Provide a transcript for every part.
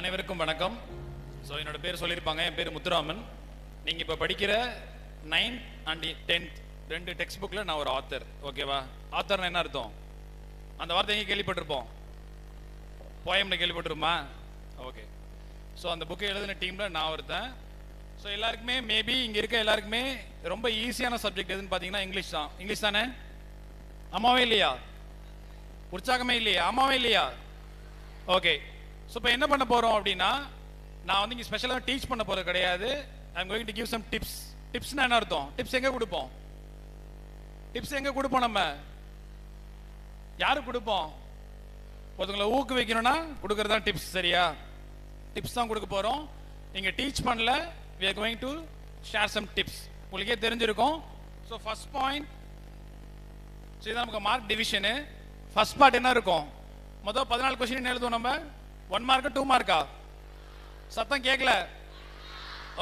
அனைவருக்கும் வணக்கம். ஸோ என்னோட பேர் சொல்லியிருப்பாங்க, என் பேர் முத்துராமன். நீங்கள் இப்போ படிக்கிற 9th and 10th ரெண்டு டெக்ஸ்ட் புக்கில் நான் ஒரு ஆத்தர். ஓகேவா? ஆத்தர்னா என்ன அர்த்தம்? அந்த வார்த்தை எங்கே கேள்விப்பட்டிருப்போம்? போயம்ல கேள்விப்பட்டிருமா? ஓகே. ஸோ அந்த புக்கை எழுதின டீமில் நான் ஒருத்தன். ஸோ எல்லாருக்குமே மேபி இங்கே இருக்க எல்லாருக்குமே ரொம்ப ஈஸியான சப்ஜெக்ட் எதுன்னு பார்த்தீங்கன்னா இங்கிலீஷ் தான். இங்கிலீஷ் தானே? அம்மாவே இல்லையா? உற்சாகமே இல்லையா? அம்மாவே இல்லையா? ஓகே. ஸோ இப்போ என்ன பண்ண போகிறோம் அப்படின்னா, நான் வந்து இங்கே ஸ்பெஷலாக டீச் பண்ண போகிறது கிடையாது. I am going to give some tips. டிப்ஸ்னா என்ன அர்த்தம்? டிப்ஸ் எங்கே கொடுப்போம்? டிப்ஸ் எங்கே கொடுப்போம்? நம்ம யாருக்கு கொடுப்போம்? ஒருத்தவங்களை ஊக்குவிக்கணும்னா கொடுக்கறது தான் டிப்ஸ். சரியா? டிப்ஸ் தான் கொடுக்க போகிறோம். நீங்கள் டீச் பண்ணல, we are going to share some tips. உங்களுக்கே தெரிஞ்சிருக்கும். ஸோ ஃபர்ஸ்ட் பாயிண்ட், இதுதான் நமக்கு மார்க் டிவிஷனு. ஃபர்ஸ்ட் பார்ட் என்ன இருக்கும்? மொதல் 14 கொஸ்டின் எழுதுவோம் நம்ம. 1 மார்க்கா 2 மார்க்கா? சத்தம் கேட்கல.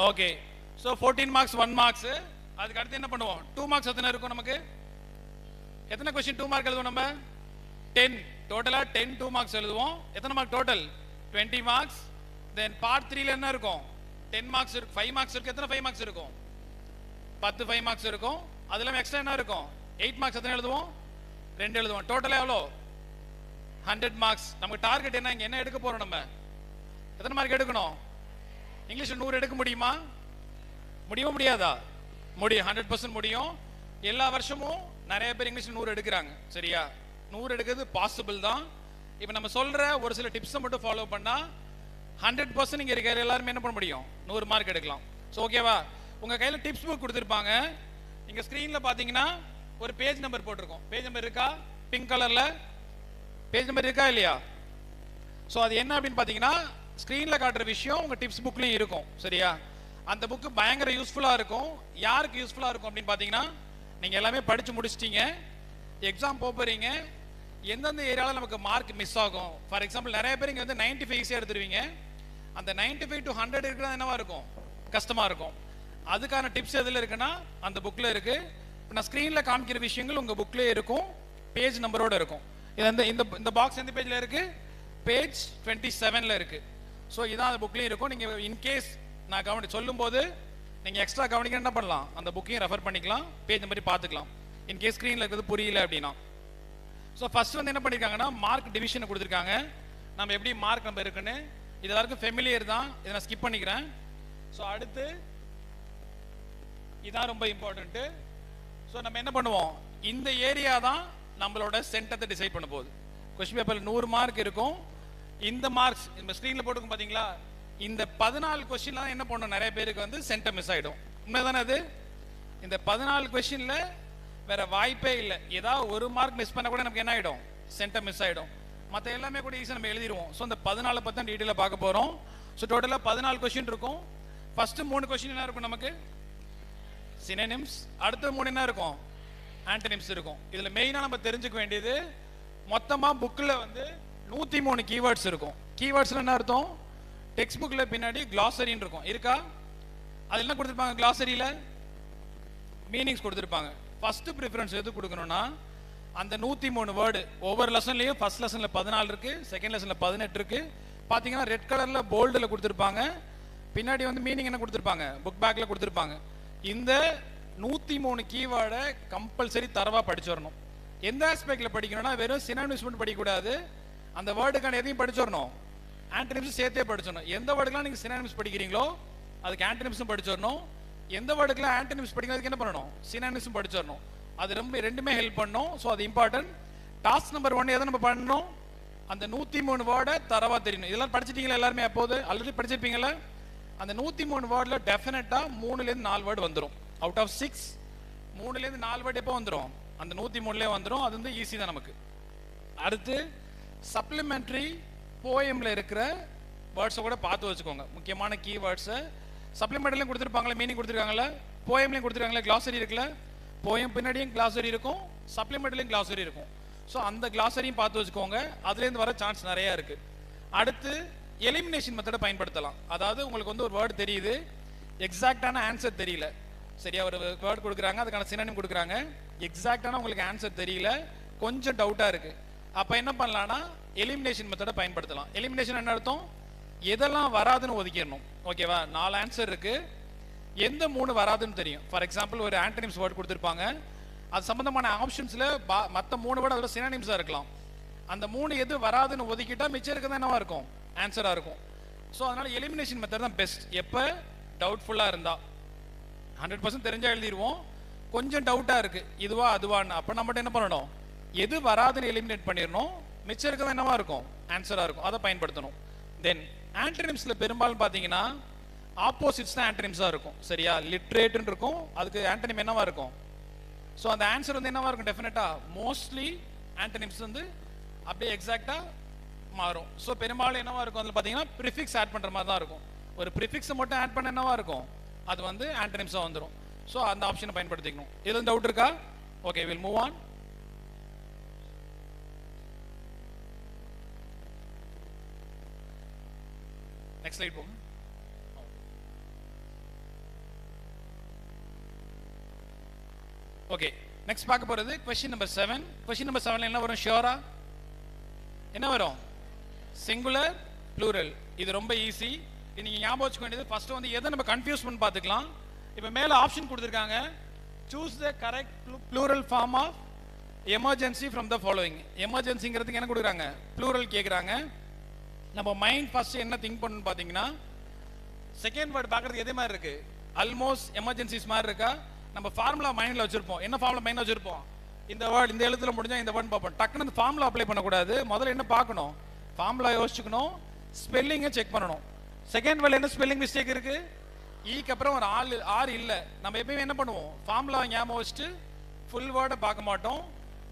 ஓகே. So 14 marks 1 marks. அதுக்கு அடுத்து என்ன பண்ணுவோம்? 2 மார்க்ஸ் எத்தனை இருக்கும் நமக்கு? எத்தனை கொஸ்டின் 2 மார்க் எழுதுவோம் நம்ம? 10. டோட்டலாக 10 2 மார்க்ஸ் எழுதுவோம். எத்தனை mark total? 20 marks. Then part 3ல என்ன இருக்கும்? 10 மார்க்ஸ் இருக்கு, 5 மார்க்ஸ் இருக்கு. எத்தனை 5 மார்க்ஸ் இருக்கும்? 10 5 மார்க்ஸ் இருக்கும். அது இல்லாமல் எக்ஸ்ட்ரா என்ன இருக்கும்? 8 மார்க்ஸ் எத்தனை எழுதுவோம்? 2 எழுதுவோம். டோட்டலாக எவ்வளோ? 100 மார்க்ஸ். நமக்கு டார்கெட் என்ன? இங்கே என்ன எடுக்க போறோம்? நம்ம எத்தனை மார்க் எடுக்கணும்? இங்கிலீஷ் 100 எடுக்க முடியுமா? முடியுமா முடியாதா? முடியும். 100% முடியும். எல்லா வருஷமும் நிறைய பேர் இங்கிலீஷ் 100 எடுக்கிறாங்க. சரியா? 100 எடுக்கிறது பாசிபிள் தான். இப்போ நம்ம சொல்ற ஒரு சில டிப்ஸை மட்டும் ஃபாலோ பண்ணா 100% இங்கே இருக்கிற எல்லாருமே என்ன பண்ண முடியும்? 100 மார்க் எடுக்கலாம். ஸோ ஓகேவா? உங்க கையில டிப்ஸ் புக் கொடுத்துருப்பாங்க. இங்க ஸ்கிரீன்ல பாத்தீங்கன்னா ஒரு பேஜ் நம்பர் போட்டிருக்கோம். பேஜ் நம்பர் இருக்கா? பிங்க் கலர்ல பேஜ் நம்பர் இருக்கா இல்லையா? ஸோ அது என்ன அப்படின்னு பார்த்தீங்கன்னா, ஸ்க்ரீனில் காட்டுற விஷயம் உங்கள் டிப்ஸ் புக்லையும் இருக்கும். சரியா? அந்த புக்கு பயங்கர யூஸ்ஃபுல்லாக இருக்கும். யாருக்கு யூஸ்ஃபுல்லாக இருக்கும் அப்படின்னு பார்த்தீங்கன்னா, நீங்கள் எல்லாமே படித்து முடிச்சிட்டீங்க, எக்ஸாம் போகிறீங்க, எந்தெந்த ஏரியாவில் நமக்கு மார்க் மிஸ் ஆகும். ஃபார் எக்ஸாம்பிள் நிறைய பேர் இங்கே வந்து 95 ஈஸியாக எடுத்துருவீங்க. அந்த 95 to 100 இருக்கிறது என்னவா இருக்கும்? கஷ்டமாக இருக்கும். அதுக்கான டிப்ஸ் எதில் இருக்குன்னா அந்த புக்கில் இருக்குது. இப்போ நான் ஸ்க்ரீனில் காமிக்கிற விஷயங்கள் உங்கள் புக்லேயே இருக்கும், பேஜ் நம்பரோடு இருக்கும். இந்த பாக்ஸ் எந்த பேஜ்ல இருக்கு? பேஜ் 27ல இருக்கு. ஸோ இதான் அந்த புக்லயும் இருக்கும். நீங்க இன்கேஸ் நான் சொல்லும் போது நீங்க எக்ஸ்ட்ரா கவனிக்க என்ன பண்ணலாம்? அந்த புக்கையும் ரெஃபர் பண்ணிக்கலாம், பேஜ் நம்பர் பார்த்துக்கலாம். இன்கேஸ் ஸ்கிரீன்ல இருக்கிறது புரியல அப்படின்னா. ஸோ ஃபர்ஸ்ட் வந்து என்ன பண்ணிருக்காங்கன்னா மார்க் டிவிஷனை கொடுத்துருக்காங்க. நம்ம எப்படி மார்க் நம்ம இருக்குன்னு இது எல்லாருக்கும் ஃபெமிலியர் தான். இதை நான் ஸ்கிப் பண்ணிக்கிறேன். ஸோ அடுத்து இதான் ரொம்ப இம்பார்ட்டன்ட். ஸோ நம்ம என்ன பண்ணுவோம்? இந்த ஏரியா தான் நம்மளோட சென்டத்தை டிசைட் பண்ண போகுது. கொஸ்டின் பேப்பர்ல 100 மார்க் இருக்கும். இந்த மார்க்ஸ் இந்த ஸ்கிரீன்ல போட்டுக்கும் பாத்தீங்களா? இந்த 14 கொஸ்டின்ல என்ன பண்ணும்? நிறைய பேருக்கு வந்து சென்டர் மிஸ் ஆயிடும். உண்மைதானே அது? இந்த 14 கொஸ்டின்ல வேற வாய்ப்பே இல்லை. ஏதாவது ஒரு மார்க் மிஸ் பண்ண கூட நமக்கு என்ன ஆயிடும்? சென்டர் மிஸ் ஆயிடும். மற்ற எல்லாமே கூட ஈஸியாக நம்ம எழுதிடுவோம். ஸோ இந்த 14 பத்தி டீட்டெயிலாக பார்க்க போறோம். ஸோ டோட்டலாக 14 கொஸ்டின் இருக்கும். ஃபர்ஸ்ட் 3 கொஸ்டின் என்ன இருக்கும் நமக்கு? சினோனிம்ஸ். அடுத்த 3 என்ன இருக்கும்? ஆன்டனிம்ஸ் இருக்கும். இதுல மெயினா நம்ம தெரிஞ்சுக்க வேண்டியது, மொத்தமா புக்ல வந்து 103 கீவேர்ட்ஸ் இருக்கும். கீவேர்ட்ஸ்ல என்ன அர்த்தம்? டெக்ஸ்ட் புக்ல பின்னாடி கிளாசரின்னு இருக்கும். இருக்கா? அது என்ன கொடுத்திருப்பாங்க? கிளாசரியில மீனிங்ஸ் கொடுத்திருப்பாங்க. ஃபர்ஸ்ட் ப்ரிஃபரன்ஸ் எது கொடுக்கணும்னா அந்த 103 வேர்டு. ஒவ்வொரு லெசன்லயும் ஃபர்ஸ்ட் லெசன்ல 14 இருக்கு, செகண்ட் லெசன்ல 18 இருக்கு. பாத்தீங்கன்னா ரெட் கலர்ல போல்டுல கொடுத்திருப்பாங்க. பின்னாடி வந்து மீனிங் என்ன கொடுத்திருப்பாங்க? புக் பேக்ல கொடுத்திருப்பாங்க. இந்த 103 கீவேர்டை கம்பல்சரி தரவா படிச்சிடணும். எந்த ஆஸ்பெக்ட்ல படிக்கணும்னா வெறும் சினோனிம்ஸ் மட்டும் படிக்கக்கூடாது. அந்த வேர்டுக்கான எதையும் படிச்சிடணும், ஆன்டனிம்ஸ் சேர்த்தே படிச்சிடணும். எந்த வேர்டுக்கெல்லாம் நீங்க சினோனிம்ஸ் படிக்கிறீங்களோ அதுக்கு ஆன்டனிம்ஸும் படிச்சிடணும். எந்த வேர்டுக்கெல்லாம் ஆன்டனிம்ஸ் படிக்கிறதுக்கு என்ன பண்ணணும்? சினோனிம்ஸும் படிச்சிடணும். அது ரெண்டுமே ஹெல்ப் பண்ணும். ஸோ அது இம்பார்ட்டன்ட். டாஸ்க் நம்பர் 1 எதை நம்ம பண்ணணும்? அந்த 103 வேர்டை தரவா தெரியணும். இதெல்லாம் படிச்சிட்டீங்களா எல்லாருமே? அப்போது ஆல்ரெடி படிச்சிருப்பீங்களா? அந்த 103 வேர்டில் டெஃபினட்டா 3லேருந்து 4 வேர்டு வந்துடும். அவுட் ஆஃப் 6 3லேருந்து 4 வேர்டு எப்போ வந்துடும்? அந்த 103லே வந்துடும். அது வந்து ஈஸி தான் நமக்கு. அடுத்து சப்ளிமெண்டரி போயம்ல இருக்கிற வேர்ட்ஸை கூட பார்த்து வச்சுக்கோங்க. முக்கியமான கீவேர்ட்ஸை சப்ளிமெண்டரிலையும் கொடுத்துருப்பாங்களா? மீனிங் கொடுத்துருக்காங்களா? போயம்லையும் கொடுத்துருக்காங்களா? கிளாசரி இருக்குல்ல? போயம் பின்னாடியும் கிளாசரி இருக்கும், சப்ளிமெண்டரிலையும் கிளாசரி இருக்கும். ஸோ அந்த கிளாசரியும் பார்த்து வச்சுக்கோங்க. அதுலேருந்து வர சான்ஸ் நிறைய இருக்கு. அடுத்து எலிமினேஷன் மெத்தடை பயன்படுத்தலாம். அதாவது உங்களுக்கு வந்து ஒரு வேர்டு தெரியுது, எக்ஸாக்டான ஆன்சர் தெரியல. சரியா? ஒரு வேர்ட் கொடுக்குறாங்க, அதுக்கான சினோனிம் கொடுக்குறாங்க, எக்ஸாக்டான உங்களுக்கு ஆன்சர் தெரியல, கொஞ்சம் டவுட்டா இருக்கு. அப்ப என்ன பண்ணலாம்னா எலிமினேஷன் மெத்தடை பயன்படுத்தலாம். எலிமினேஷன் என்ன அர்த்தம்? எதெல்லாம் வராதுன்னு ஒதுக்கிடணும். ஓகேவா? 4 ஆன்சர் இருக்கு. எந்த 3 வராதுன்னு தெரியும். ஃபார் எக்ஸாம்பிள் ஒரு ஆன்டனிம்ஸ் வேர்ட் கொடுத்துருப்பாங்க, அது சம்பந்தமான ஆப்ஷன்ஸ்ல மற்ற 3 வேர்டு அதில் சினானிம்ஸா இருக்கலாம். அந்த 3 எது வராதுன்னு ஒதுக்கிட்டா மிச்சம் இருக்கிறது என்னவா இருக்கும்? ஆன்சரா இருக்கும். ஸோ அதனால எலிமினேஷன் மெத்தட் தான் பெஸ்ட். எப்போ டவுட்ஃபுல்லா இருந்தா 100% தெரிஞ்சா எழுதிடுவோம். கொஞ்சம் டவுட்டா இருக்கு இதுவா அதுவான்னு, அப்ப நம்ம என்ன பண்ணணும்? எது வராதுன்னு எலிமினேட் பண்ணிடணும். மிச்சம் இருக்கிறது என்னவா இருக்கும்? ஆன்சரா இருக்கும். அதை பயன்படுத்தணும். தென் ஆன்டனிம்ஸ்ல பெரும்பாலும் பாத்தீங்கன்னா ஆப்போசிட்ஸ் தான் ஆன்டனிம்ஸா இருக்கும். சரியா? லிட்ரேட்னு இருக்கும், அதுக்கு ஆன்டனிம் என்னவா இருக்கும்? ஸோ அந்த ஆன்சர் வந்து என்னவா இருக்கும்? டெஃபினட்டா மோஸ்ட்லி ஆன்டனிம்ஸ் வந்து அப்படியே எக்ஸாக்டா மாறும். ஸோ பெரும்பாலும் என்னவா இருக்கும்? அதில் பார்த்தீங்கன்னா ப்ரிஃபிக்ஸ் ஆட் பண்ற மாதிரி தான் இருக்கும். ஒரு ப்ரிஃபிக்ஸை மட்டும் ஆட் பண்ண என்னவா இருக்கும்? அது வந்து ஆன்டனிம்ஸா வந்துடும். ஸோ அந்த ஆப்ஷனை பயன்படுத்திக்கணும். எதுவும் டவுட் இருக்கா? Okay, will move on. Next slide போங்க. ஓகே, நெக்ஸ்ட் பார்க்க போறது क्वेश्चन நம்பர் 7. क्वेश्चन நம்பர் 7ல என்ன வரும்? ஷியோரா என்ன வரும்? Singular, plural. இது ரொம்ப ஈஸி. நீங்க ஞாபகம் வச்சுக்க வேண்டியது ஃபர்ஸ்ட் வந்து எதை நம்ம கன்ஃபியூஸ் பண்ணி பார்த்துக்கலாம். இப்போ மேல ஆப்ஷன் கொடுத்துருக்காங்க, choose the correct plural form of emergency from the following. எமர்ஜென்சிங்கிறதுக்கு என்ன கொடுக்குறாங்க? ப்ளூரல் கேட்குறாங்க. நம்ம மைண்ட் ஃபர்ஸ்ட் என்ன திங்க் பண்ணணும் பார்த்தீங்கன்னா, செகண்ட் வேர்ட் பார்க்கறதுக்கு எதே மாதிரி இருக்கு? ஆல்மோஸ்ட் எமர்ஜென்சிஸ் மாதிரி இருக்கா? நம்ம ஃபார்முலா மைண்ட்ல வச்சிருப்போம். என்ன ஃபார்முலா மைண்ட்ல வச்சிருப்போம்? இந்த வேர்ட் இந்த எழுத்துல முடிஞ்சா இந்த வேர்ட் பார்ப்போம். டக்குனு அந்த ஃபார்முலா அப்ளை பண்ணக்கூடாது. முதல்ல என்ன பார்க்கணும்? ஃபார்முலா யோசிச்சுக்கணும், ஸ்பெல்லிங்கை செக் பண்ணணும். செகண்ட் வேர்ட்ல என்ன ஸ்பெல்லிங் மிஸ்டேக் இருக்கு? ஈக்கு அப்புறம் ஒரு ஆர் இல்ல. நம்ம எப்பயுமே என்ன பண்ணுவோம்? ஃபார்முலா ஞாபகம் வச்சுட்டு ஃபுல் வேர்டை பார்க்க மாட்டோம்.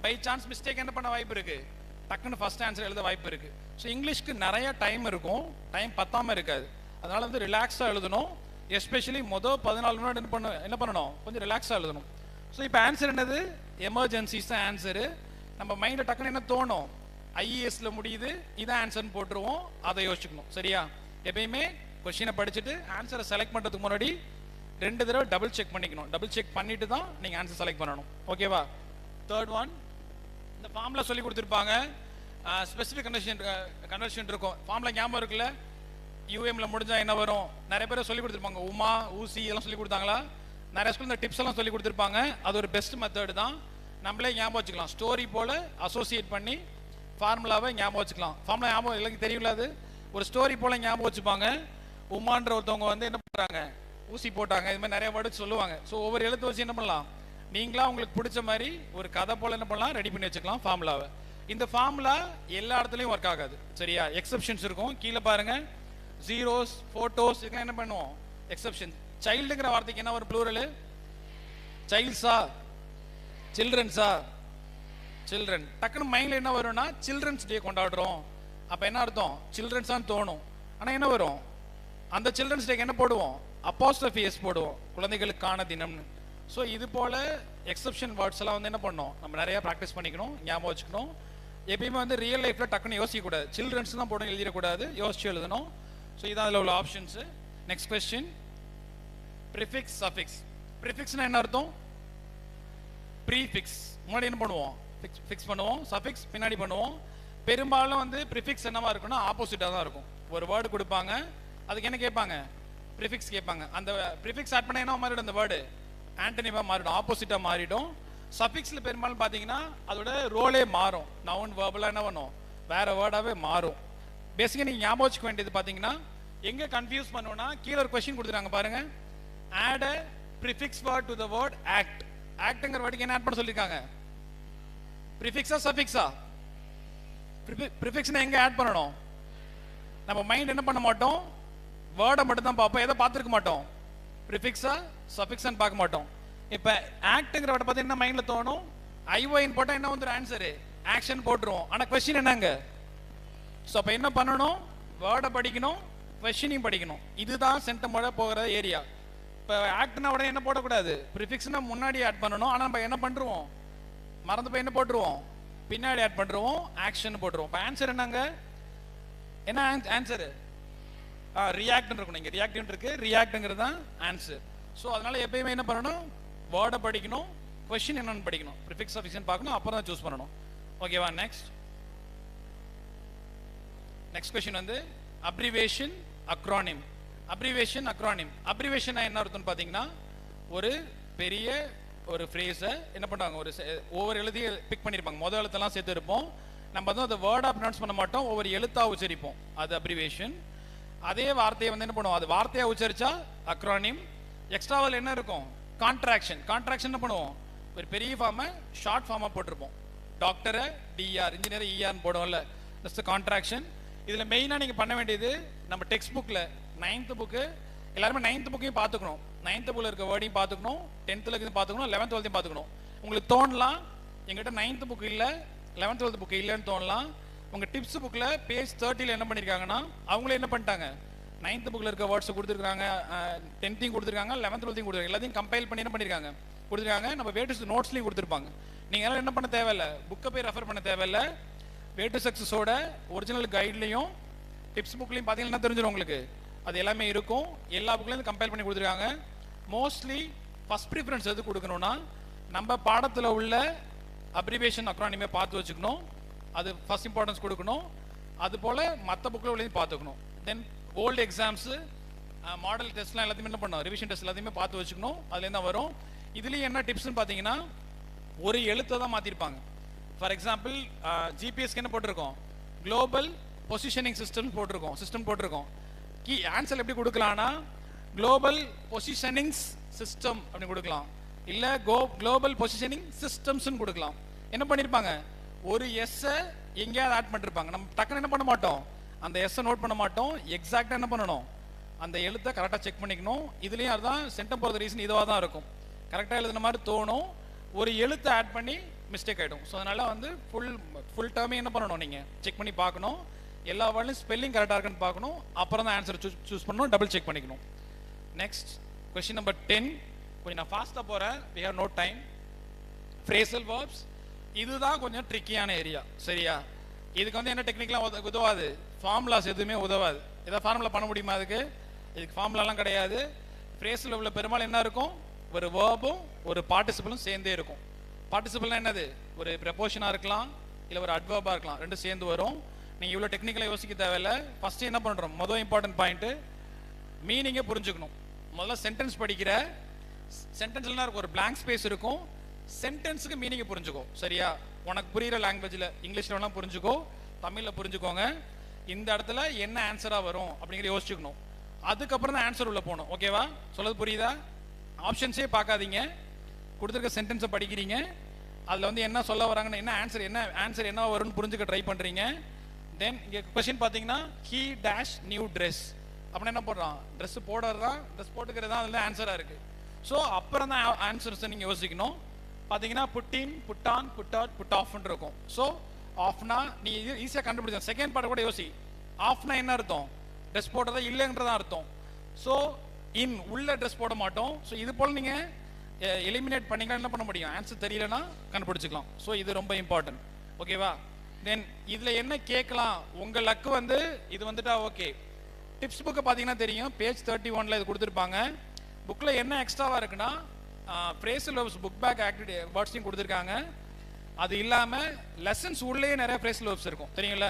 பை சான்ஸ் மிஸ்டேக் என்ன பண்ண வாய்ப்பு இருக்கு? டக்குன்னு ஃபர்ஸ்ட் ஆன்சர் எழுத வாய்ப்பு இருக்கு. ஸோ இங்கிலீஷ்க்கு நிறைய டைம் இருக்கும், டைம் பத்தாம இருக்காது. அதனால வந்து ரிலாக்ஸா எழுதணும். எஸ்பெஷலி மொதல் 14 மினிட் என்ன பண்ணணும்? கொஞ்சம் ரிலாக்ஸா எழுதணும். ஸோ இப்போ ஆன்சர் என்னது? எமர்ஜென்சிஸ் தான் ஆன்சரு. நம்ம மைண்ட்ல டக்குன்னு என்ன தோணும்? ஐஏஎஸ்ல முடியுது, இதான் ஆன்சர்னு போட்டுருவோம். அதை யோசிச்சுக்கணும். சரியா? எப்பயுமே கொஸ்டினை படிச்சுட்டு ஆன்சரை செலக்ட் பண்றதுக்கு முன்னாடி 2 தடவை டபுள் செக் பண்ணிக்கணும். டபுள் செக் பண்ணிட்டு தான் நீங்க ஆன்சர் செலக்ட் பண்ணணும். ஓகேவா? தேர்ட் ஒன், இந்த ஃபார்முலா சொல்லி கொடுத்துருப்பாங்க. ஸ்பெசிஃபிக் கன்வர்ஷன் இருக்கும். ஃபார்முலா ஞாபகம் இருக்குல்ல? யூஎம்ல முடிஞ்சா என்ன வரும்? நிறைய பேர் சொல்லி கொடுத்துருப்பாங்க. உமா, ஊசி இதெல்லாம் சொல்லி கொடுத்தாங்களா? நிறைய ஸ்கூல் இந்த டிப்ஸ் எல்லாம் சொல்லி கொடுத்துருப்பாங்க. அது ஒரு பெஸ்ட் மெத்தட் தான். நம்மளே ஞாபகம் வச்சுக்கலாம். ஸ்டோரி போல அசோசியேட் பண்ணி ஃபார்முலாவை ஞாபகம் வச்சுக்கலாம். ஃபார்முலா ஞாபகம் எல்லாருக்கும் தெரியல. அது ஒரு ஸ்டோரி போல ஞாபகம் வச்சுப்பாங்க. உமான்ற ஒருத்தவங்க வந்து என்ன பண்றாங்க? ஊசி போட்டாங்க. இது மாதிரி நிறைய வேர்டு சொல்லுவாங்க. ஸோ ஒவ்வொரு எழுத்து வச்சு என்ன பண்ணலாம்? நீங்களா உங்களுக்கு பிடிச்ச மாதிரி ஒரு கதை போல என்ன பண்ணலாம்? ரெடி பண்ணி வச்சுக்கலாம் ஃபார்முலாவை. இந்த ஃபார்முலா எல்லா இடத்துலையும் ஒர்க் ஆகாது. சரியா? எக்ஸெப்ஷன்ஸ் இருக்கும். கீழே பாருங்க, ஜீரோஸ், போட்டோஸ், இதுக்கு என்ன பண்ணுவோம்? எக்ஸெப்ஷன். சைல்டுங்கிற வார்த்தைக்கு என்ன வரும்? ப்ளூரல். சைல்ட்ஸா, சில்ட்ரன்ஸா? சில்ட்ரன். டக்குன்னு மைண்ட்ல என்ன வரும்னா, சில்ட்ரன்ஸ் டே கொண்டாடுறோம். அப்ப என்ன அர்த்தம்? சில்ட்ரன்ஸ் தான் தோணும். ஆனா என்ன வரும்? அந்த சில்ட்ரன்ஸ் டேக்கு என்ன போடுவோம்? அப்போஸ்ட்ரோஃபி எஸ் போடுவோம், குழந்தைகளுக்கான தினம்னு. ஸோ இது போல எக்ஸெப்ஷன் வேர்ட்ஸ் எல்லாம் வந்து என்ன பண்ணணும்? நம்ம நிறைய ப்ராக்டிஸ் பண்ணிக்கணும், ஞாபகம் வச்சுக்கணும். எப்பயுமே வந்து ரியல் லைஃப்ல டக்குன்னு யோசிக்கக்கூடாது. சில்ட்ரன்ஸ் தான் போடணும், எழுதிடக்கூடாது, யோசிச்சு எழுதணும். ஸோ இதான் அதில் உள்ள options. Next question, prefix, suffix. ப்ரிஃபிக்ஸ்னா என்ன அர்த்தம்? ப்ரீஃபிக்ஸ் முன்னாடி என்ன பண்ணுவோம்? ஃபிக்ஸ் பண்ணுவோம். சஃபிக்ஸ் பின்னாடி பண்ணுவோம். பெரும்பாலும் வந்து ப்ரிஃபிக்ஸ் என்னவா இருக்குன்னா ஆப்போசிட்டாக தான் இருக்கும். ஒரு வேர்டு கொடுப்பாங்க, அதுக்கு என்ன கேட்பாங்க? ப்ரிஃபிக்ஸ் கேட்பாங்க. அந்த ப்ரிஃபிக்ஸ் ஆட் பண்ண என்ன மாறிடும்? அந்த வேர்டு ஆன்டனிவா மாறிடும், ஆப்போசிட்டா மாறிடும். சஃபிக்ஸ்ல பெரும்பாலும் பாத்தீங்கன்னா அதோட ரோலே மாறும். நவுன் வெர்பலா என்ன பண்ணும்? வேற வேர்டாவே மாறும். பேசிக்கா நீங்க ஞாபகம் வச்சுக்க வேண்டியது பாத்தீங்கன்னா, எங்க கன்ஃபியூஸ் பண்ணுவோம்னா, கீழே ஒரு கொஸ்டின் கொடுத்துருக்காங்க பாருங்க. Add a prefix word to the word act. ஆக்ட்ங்கிற வேர்டுக்கு என்ன ஆட் பண்ண சொல்லிருக்காங்க? ப்ரிஃபிக்ஸா சஃபிக்ஸா? ப்ரிஃபிக்ஸ்னா எங்க ஆட் பண்ணணும்? நம்ம மைண்ட் என்ன பண்ண மாட்டோம்? வேர்டை மட்டும் தான் பார்ப்போம், எதை பார்த்துருக்க மாட்டோம். ப்ரிஃபிக்ஸா சஃபிக்ஸான்னு பார்க்க மாட்டோம். இப்போ ஆக்ட்ங்கிற வேர்டை பார்த்து என்ன மைண்ட்ல தோணும்? ஐஒயின் போட்டால் என்ன வந்துடும்? ஆன்சரு ஆக்ஷன் போட்டுருவோம். ஆனால் கொஸ்டின் என்னங்க? ஸோ அப்போ என்ன பண்ணணும்? வேர்டை படிக்கணும், கொஸ்டினையும் படிக்கணும். இதுதான் சென்டமோட போகிற ஏரியா. இப்போ ஆக்ட்னா உடனே என்ன போடக்கூடாது? ப்ரிஃபிக்ஸ்னா முன்னாடி ஆட் பண்ணணும். ஆனால் நம்ம என்ன பண்ணுறோம்? மறந்து போய் என்ன போட்டுருவோம்? பின்னாடி ஆட் பண்ணுறோம், ஆக்ஷன் போட்டுருவோம். இப்போ ஆன்சர் என்னங்க? என்ன ஆன்சரு? ரியாக்ட் இருக்கணும். இங்கே ரியாக்டிவ் இருக்கு, ரியாக்ட்ங்கிறது தான் ஆன்சர். ஸோ அதனால எப்பயுமே என்ன பண்ணணும்? வேர்டை படிக்கணும், கொஸ்டின் என்னன்னு படிக்கணும், ப்ரிஃபிக்ஸ் சஃபிக்ஸ் பார்க்கணும், அப்புறம் தான் சூஸ் பண்ணணும். ஓகேவா? நெக்ஸ்ட் கொஸ்டின் வந்து abbreviation, acronym. Abbreviation, acronym. Abbreviation என்ன அர்த்தம்னு பாத்தீங்கன்னா, ஒரு பெரிய ஒரு ஃப்ரேஸை என்ன பண்ணுவாங்க, ஒரு ஒவ்வொரு எழுதி பிக் பண்ணியிருப்பாங்க. முதல் எழுத்தெல்லாம் சேர்த்து இருப்போம். நம்ம வந்து அதை வேர்டாக ப்ரொனவுன்ஸ் பண்ண மாட்டோம், ஒவ்வொரு எழுத்தாக உச்சரிப்போம். அது அப்ரிவேஷன். அதே வார்த்தையை வந்து என்ன பண்ணுவோம், அது வார்த்தையாக உச்சரிச்சா அக்ரானிம். எக்ஸ்ட்ராவில் என்ன இருக்கும், கான்ட்ராக்ஷன். கான்ட்ராக்ஷன் என்ன பண்ணுவோம், ஒரு பெரிய ஃபார்மை ஷார்ட் ஃபார்மாக போட்டிருப்போம். டாக்டரை டிஆர், இன்ஜினியரை இஆர்னு போடுவோம்ல, ஜஸ்ட் கான்ட்ராக்ஷன். இதில் மெயினாக நீங்கள் பண்ண வேண்டியது, நம்ம டெக்ஸ்ட் புக்கில் 9th புக்கு எல்லாருமே 9th புக்கையும் பார்த்துக்கணும். 9th புக்கில் இருக்க வேர்டையும் பார்த்துக்கணும், 10th இருக்குது பார்த்துக்கணும், 11th 12th பார்த்துக்கணும். உங்களுக்கு தோணலாம் எங்கிட்ட 9th புக் இல்லை 11th 12th புக் இல்லைன்னு தோணலாம். உங்கள் டிப்ஸ் புக்கில் பேஜ் 30 என்ன பண்ணியிருக்காங்கன்னா, அவங்களே என்ன பண்ணிட்டாங்க, 9th புக்கில் இருக்க வேர்ட்ஸ் கொடுத்துருக்காங்க, 10th கொடுத்துருக்காங்க, 11th 12th கொடுத்துருக்காங்க. எல்லாத்தையும் கம்பைல் பண்ணி என்ன பண்ணியிருக்காங்க, கொடுத்துருக்காங்க. நம்ம வேட்டு நோட்ஸ்லையும் கொடுத்துருப்பாங்க. நீங்கள் எல்லாம் என்ன பண்ண தேவையில்ல, புக்கை போய் ரெஃபர் பண்ண தேவையில்ல. வேட்டு சக்ஸஸோட ஒரிஜினல் கைட்லையும் டிப்ஸ் புக்லையும் பார்த்தீங்கன்னா தெரிஞ்சிடும் உங்களுக்கு. அது எல்லாமே இருக்கும். எல்லா புக்லேருந்து கம்பைல் பண்ணி கொடுத்துருக்காங்க. மோஸ்ட்லி ஃபர்ஸ்ட் ப்ரிஃபரன்ஸ் எது கொடுக்கணும்னா, நம்ம பாடத்தில் உள்ள அப்ரிவேஷன் அக்ரானிமே பார்த்து வச்சுக்கணும். அது ஃபர்ஸ்ட் இம்பார்ட்டன்ஸ் கொடுக்கணும். அது போல் மற்ற புக்கில் உள்ளதையும் பார்த்துக்கணும். தென் ஓல்டு எக்ஸாம்ஸு, மாடல் டெஸ்ட்லாம் எல்லாத்தையுமே என்ன பண்ணணும், ரிவிஷன் டெஸ்ட் எல்லாத்தையுமே பார்த்து வச்சுக்கணும். அதுலேருந்து தான் வரும். இதுலேயும் என்ன டிப்ஸ்னு பார்த்தீங்கன்னா, ஒரு எழுத்தை தான் மாற்றிருப்பாங்க. ஃபார் எக்ஸாம்பிள் ஜிபிஎஸ்க்கு என்ன போட்டிருக்கோம், குளோபல் பொசிஷனிங் சிஸ்டம் போட்டிருக்கோம். கீ ஆன்சர் எப்படி கொடுக்கலாம்னா, குளோபல் பொசிஷனிங் சிஸ்டம் அப்படின்னு கொடுக்கலாம், இல்ல குளோபல் பொசிஷனிங் சிஸ்டம்ஸ்னு கொடுக்கலாம். என்ன பண்ணிருப்பாங்க, ஒரு எஸ் எங்கேயாவது ஆட் பண்ணிருப்பாங்க. நம்ம டக்குன்னு என்ன பண்ண மாட்டோம், அந்த எஸ் நோட் பண்ண மாட்டோம். எக்ஸாக்டா என்ன பண்ணணும், அந்த எழுத்தை கரெக்டாக செக் பண்ணிக்கணும். இதுலயும் அதுதான் சென்டம் போகிறது ரீசன் இதுவாக தான் இருக்கும். கரெக்டாக எழுதுன மாதிரி தோணும், ஒரு எழுத்தை ஆட் பண்ணி மிஸ்டேக் ஆகிடும். ஸோ அதனால வந்து ஃபுல் டேர்மே என்ன பண்ணணும், நீங்கள் செக் பண்ணி பார்க்கணும். எல்லா வேர்ட்லையும் ஸ்பெல்லிங் கரெக்டாக இருக்குன்னு பார்க்கணும். அப்புறம் தான் ஆன்சர் சூஸ் பண்ணணும், டபுள் செக் பண்ணிக்கணும். Next question number 10. கொஞ்சம் நான் ஃபாஸ்ட்டாக போகிறேன், we have no time. Phrasal verbs, இதுதான் கொஞ்சம் ட்ரிக்கியான ஏரியா. சரியா, இதுக்கு வந்து என்ன டெக்னிக்லாம் உதவாது, ஃபார்முலாஸ் எதுவுமே உதவாது. ஏதாவது ஃபார்முலா பண்ண முடியுமா அதுக்கு, இதுக்கு ஃபார்முலாலாம் கிடையாது. ஃப்ரேசல் வேர்பில் பெரும்பாலும் என்ன இருக்கும், ஒரு வேர்பும் ஒரு பார்ட்டிசிபிளும் சேர்ந்தே இருக்கும். பார்ட்டிசிபிள்னா என்னது, ஒரு ப்ரெப்போஷனாக இருக்கலாம், இல்லை ஒரு அட்வர்பாக இருக்கலாம், ரெண்டும் சேர்ந்து வரும். நீங்கள் இவ்வளோ டெக்னிக்கலாக யோசிக்க தேவையில்லை. ஃபஸ்ட்டு என்ன பண்ணுறோம், மொதல் இம்பார்ட்டன்ட் பாயிண்ட்டு மீனிங்கை புரிஞ்சுக்கணும். முதல்ல சென்டென்ஸ் படிக்கிற, சென்டென்ஸ்லாம் இருக்கும் ஒரு பிளாங்க் ஸ்பேஸ் இருக்கும். சென்டென்ஸுக்கு மீனிங்கை புரிஞ்சுக்கோ. சரியா, உனக்கு புரிகிற லாங்குவேஜில் இங்கிலீஷ்லாம் புரிஞ்சுக்கோ, தமிழில் புரிஞ்சுக்கோங்க. இந்த இடத்துல என்ன ஆன்சராக வரும் அப்படிங்கிற யோசிச்சுக்கணும். அதுக்கப்புறம் தான் ஆன்சர் உள்ள போகணும். ஓகேவா, சொல்றது புரியுதா? ஆப்ஷன்ஸே பார்க்காதீங்க, கொடுத்துருக்க சென்டென்ஸை படிக்கிறீங்க. அதில் வந்து என்ன சொல்ல வராங்கன்னு, என்ன ஆன்சர் என்ன வரும்னு புரிஞ்சுக்க ட்ரை பண்ணுறீங்க. தென் இங்கே கொஸ்டின் பார்த்தீங்கன்னா, ஹீ டேஷ் நியூ ட்ரெஸ் அப்படின்னா என்ன போடுறான், ட்ரெஸ் போடுறதான், ட்ரெஸ் போட்டுக்கிறது தான் அதில் ஆன்சராக இருக்குது. ஸோ அப்புறம் தான் ஆன்சர்ஸை நீங்கள் யோசிக்கணும். பார்த்தீங்கன்னா புட்டின், புட்டான், புட்டாட், புட் ஆஃப்னு இருக்கும். ஸோ ஆஃப்னா நீ ஈஸியாக கண்டுபிடிச்ச. செகண்ட் பார்ட் கூட யோசி, ஆஃப்னா என்ன அர்த்தம், ட்ரெஸ் போட்டதா இல்லைன்றதான் அர்த்தம். ஸோ இன் உள்ள ட்ரெஸ் போட மாட்டோம். ஸோ இது போல் நீங்கள் எலிமினேட் பண்ணிங்கன்னா என்ன பண்ண முடியும், ஆன்சர் தெரியலன்னா கண்டுபிடிச்சிக்கலாம். ஸோ இது ரொம்ப இம்பார்ட்டன்ட். ஓகேவா, தென் இதில் என்ன கேட்கலாம், உங்கள் லக்கு வந்து இது வந்துட்டா ஓகே. டிப்ஸ் புக்கை பார்த்தீங்கன்னா தெரியும், பேஜ் 31 இது கொடுத்துருப்பாங்க. புக்கில் என்ன எக்ஸ்ட்ராவாக இருக்குன்னா, phrasal verbs book back activity வேர்ட்ஸையும் கொடுத்துருக்காங்க. அது இல்லாமல் லெசன்ஸ் உள்ளே நிறைய ஃப்ரேசல் வேர்ப்ஸ் இருக்கும் தெரியுங்கள,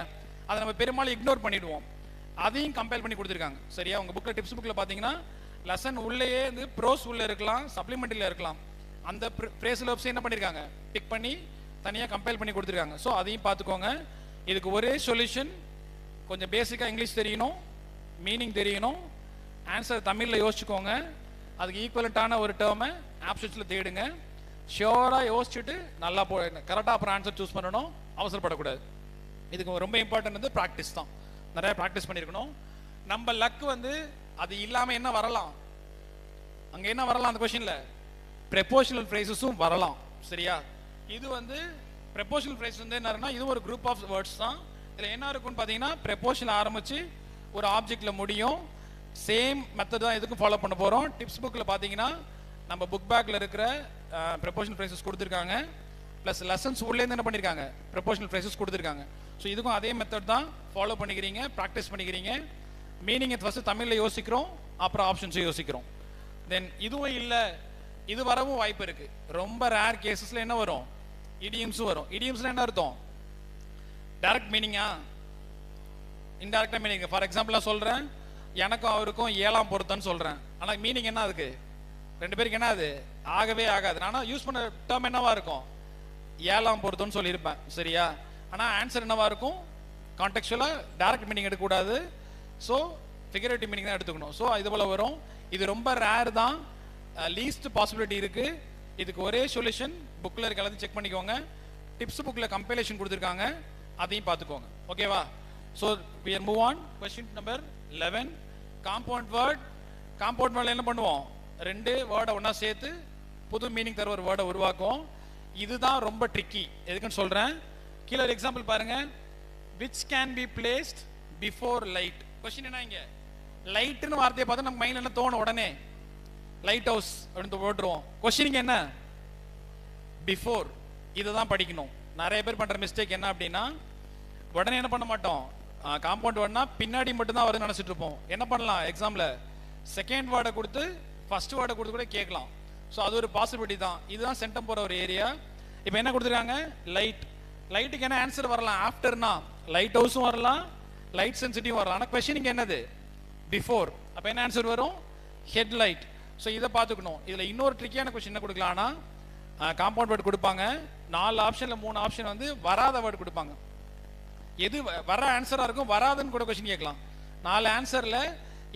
அதை நம்ம பெரும்பாலும் இக்னோர் பண்ணிடுவோம். அதையும் கம்பேர் பண்ணி கொடுத்துருக்காங்க. சரியா, உங்கள் புக்கில் டிப்ஸ் புக்கில் பார்த்தீங்கன்னா லெசன் உள்ளேயே வந்து ப்ரோஸ் உள்ளே இருக்கலாம், சப்ளிமெண்ட்ரியில் இருக்கலாம். அந்த ஃப்ரேசல் வேர்ப்ஸை என்ன பண்ணியிருக்காங்க, பிக் பண்ணி தனியாக கம்பேர் பண்ணி கொடுத்துருக்காங்க. ஸோ அதையும் பார்த்துக்கோங்க. இதுக்கு ஒரே சொல்யூஷன், கொஞ்சம் பேசிக்காக இங்கிலீஷ் தெரியணும், மீனிங் தெரியணும், ஆன்சர் தமிழில் யோசிச்சுக்கோங்க. அதுக்கு ஈக்குவலண்ட்டான ஒரு டேர்மை ஆப்ஷன்ஸில் தேடுங்க. ஷியோராக யோசிச்சுட்டு நல்லா கரெக்டாக அப்புறம் ஆன்சர் சூஸ் பண்ணணும், அவசரப்படக்கூடாது. இதுக்கு ரொம்ப இம்பார்ட்டன்ட் வந்து ப்ராக்டிஸ் தான். நிறைய ப்ராக்டிஸ் பண்ணியிருக்கணும். நம்ம லக்கு வந்து அது இல்லாமல் என்ன வரலாம், அங்கே என்ன வரலாம், அந்த கொஸ்டினில் ப்ரெப்போஷனல் ஃப்ரேசஸும் வரலாம். சரியா, இது வந்து ப்ரெப்போஷனல் ஃப்ரேஸ் வந்து என்னன்னா, இது ஒரு குரூப் ஆஃப் வேர்ட்ஸ் தான். இதில் என்ன இருக்குன்னு பார்த்தீங்கன்னா, ப்ரெப்போஷனல் ஆரம்பித்து ஒரு ஆப்ஜெக்டில் முடியும். சேம் மெத்தட் தான் இதுக்கும் ஃபாலோ பண்ண போகிறோம். டிப்ஸ் புக்கில் பார்த்தீங்கன்னா நம்ம புக் பேக்கில் இருக்கிற ப்ரெப்போஷனல் ஃப்ரேசஸ் கொடுத்துருக்காங்க. ப்ளஸ் லெசன்ஸ் உள்ளேருந்து என்ன பண்ணியிருக்காங்க, ப்ரெப்போஷனல் ஃப்ரேசஸ் கொடுத்துருக்காங்க. ஸோ இதுக்கும் அதே மெத்தட் தான் ஃபாலோ பண்ணிக்கிறீங்க, ப்ராக்டிஸ் பண்ணிக்கிறீங்க. மீனிங்கை ஃபஸ்ட்டு தமிழில் யோசிக்கிறோம், அப்புறம் ஆப்ஷன்ஸை யோசிக்கிறோம். தென் இதுவும் இல்லை, இது வரவும் வாய்ப்பு இருக்குது. ரொம்ப ரேர் கேசஸில் என்ன வரும், இடியம்ஸும் வரும். இடியம்ஸ்ல என்ன அர்த்தம், டைரக்ட் மீனிங்கா, இன்டைரக்டா மீனிங். ஃபார் எக்ஸாம்பிள் நான் சொல்றேன், எனக்கும் அவருக்கும் 7ஆம் பொருத்தம்னு சொல்றேன். ஆனா மீனிங் என்ன அதுக்கு? ரெண்டு பேருக்கு என்ன அது ஆகவே ஆகாது. ஆனா யூஸ் பண்ண டேர்ம் என்னவா இருக்கும்? 7ஆம் பொருத்தம்னு சொல்லியிருப்பேன், சரியா? ஆனா ஆன்சர் என்னவா இருக்கும்? கான்டெக்சுவலா டைரக்ட் மீனிங் எடுக்கக்கூடாது. ஸோ ஃபிகரேட்டிவ் மீனிங் தான் எடுத்துக்கணும். ஸோ இது போல வரும். இது ரொம்ப ரேர் தான், லீஸ்ட் பாசிபிலிட்டி இருக்கு. இதுக்கு ஒரே சொல்யூஷன் புக்கில் இருக்க எல்லாத்தையும் செக் பண்ணிக்கோங்க. டிப்ஸ் புக்கில் கம்பைலேஷன் கொடுத்துருக்காங்க, அதையும் பார்த்துக்கோங்க. ஓகேவா? So we are move on. Question number 11. Compound word. Compound வேர்டில் என்ன பண்ணுவோம்? ரெண்டு வேர்டை ஒன்றா சேர்த்து புது மீனிங் தர ஒரு வேர்டை உருவாக்குவோம். இதுதான் ரொம்ப ட்ரிக்கி. எதுக்குன்னு சொல்கிறேன். கீழே ஒரு எக்ஸாம்பிள் பாருங்க. which can be placed before light. Question என்ன? இங்கே லைட்னு வார்த்தையை பார்த்தா நம்ம மைண்டில் என்ன தோணும்? உடனே லைட் ஹவுஸ் அப்படின்னு போட்டுருவோம். கொஸ்டின் என்ன? பிஃபோர். இதை தான் படிக்கணும். நிறைய பேர் பண்ற மிஸ்டேக் என்ன அப்படின்னா, உடனே என்ன பண்ண மாட்டோம், காம்பவுண்ட் வேர்ட்னா பின்னாடி மட்டும் தான் வருதுன்னு நினைச்சிட்டு இருப்போம். என்ன பண்ணலாம்? எக்ஸாம்ல செகண்ட் வேர்டை கொடுத்து ஃபர்ஸ்ட் வேர்டை கொடுத்து கூட கேட்கலாம். ஸோ அது ஒரு பாசிபிலிட்டி தான். இதுதான் சென்டம் போற ஒரு ஏரியா. இப்போ என்ன கொடுத்துருக்காங்க? லைட். லைட்டுக்கு என்ன ஆன்சர் வரலாம்? ஆஃப்டர்னா லைட் ஹவுஸும் வரலாம், லைட் சென்சிட்டிவ் வரலாம். ஆனால் கொஸ்டின் என்னது? பிஃபோர். அப்போ என்ன ஆன்சர் வரும்? ஹெட்லைட். ஸோ இதை பார்த்துக்கணும். இதில் இன்னொரு ட்ரிக்கியான கொஸ்டின் என்ன கொடுக்கலாம்னா, காம்பவுண்ட் வேர்டு கொடுப்பாங்க. 4 ஆப்ஷன்ல 3 ஆப்ஷன் வந்து வராத வேர்டு கொடுப்பாங்க. எது வர ஆன்சரா இருக்கும், வராதுன்னு கூட கொஸ்டின் கேட்கலாம். 4 ஆன்சர்ல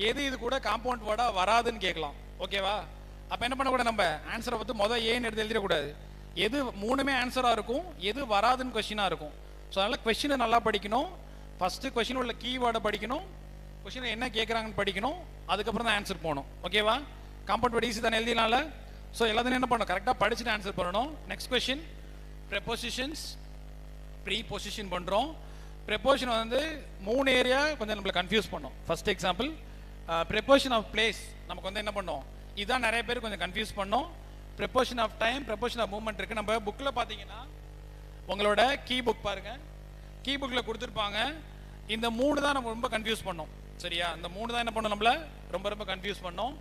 எது இது கூட காம்பவுண்ட் வேர்டா வராதுன்னு கேட்கலாம். ஓகேவா? அப்ப என்ன பண்ணக்கூடாது, நம்ம ஆன்சரை வந்து முதல் ஏன்னு எடுத்து எழுதிடக்கூடாது. எது மூணுமே ஆன்சரா இருக்கும், எது வராதுன்னு கொஸ்டினா இருக்கும். ஸோ அதனால கொஸ்டினை நல்லா படிக்கணும். ஃபர்ஸ்ட் கொஸ்டின் உள்ள கீவேர்டை படிக்கணும், கொஸ்டின் என்ன கேட்குறாங்கன்னு படிக்கணும், அதுக்கப்புறம் தான் ஆன்சர் போகணும். ஓகேவா? காம்பவுண்ட் வேர்டு ஈஸி தானே எழுதினால. ஸோ எல்லாத்தையும் என்ன பண்ணணும், கரெக்டாக படிச்சுட்டு ஆன்சர் பண்ணணும். Next question, ப்ரெபோசிஷன்ஸ். ப்ரீபொசிஷன் பண்ணுறோம். ப்ரெபோசிஷன் வந்து 3 ஏரியா கொஞ்சம் நம்மளை கன்ஃபியூஸ் பண்ணோம். ஃபர்ஸ்ட் எக்ஸாம்பிள், ப்ரெபோசிஷன் ஆஃப் பிளேஸ் நமக்கு வந்து என்ன பண்ணோம், இதுதான் நிறைய பேர் கொஞ்சம் கன்ஃபியூஸ் பண்ணோம். ப்ரெபோசிஷன் ஆஃப் டைம், ப்ரெபோசிஷன் ஆஃப் மூவ்மெண்ட் இருக்கு. நம்ம புக்கில் பார்த்தீங்கன்னா உங்களோட கீ புக் பாருங்க, கீ புக்கில் கொடுத்துருப்பாங்க. இந்த 3 தான் நம்ம ரொம்ப கன்ஃபியூஸ் பண்ணோம். சரியா? இந்த 3 தான் என்ன பண்ணோம், நம்மள ரொம்ப ரொம்ப கன்ஃபியூஸ் பண்ணோம்.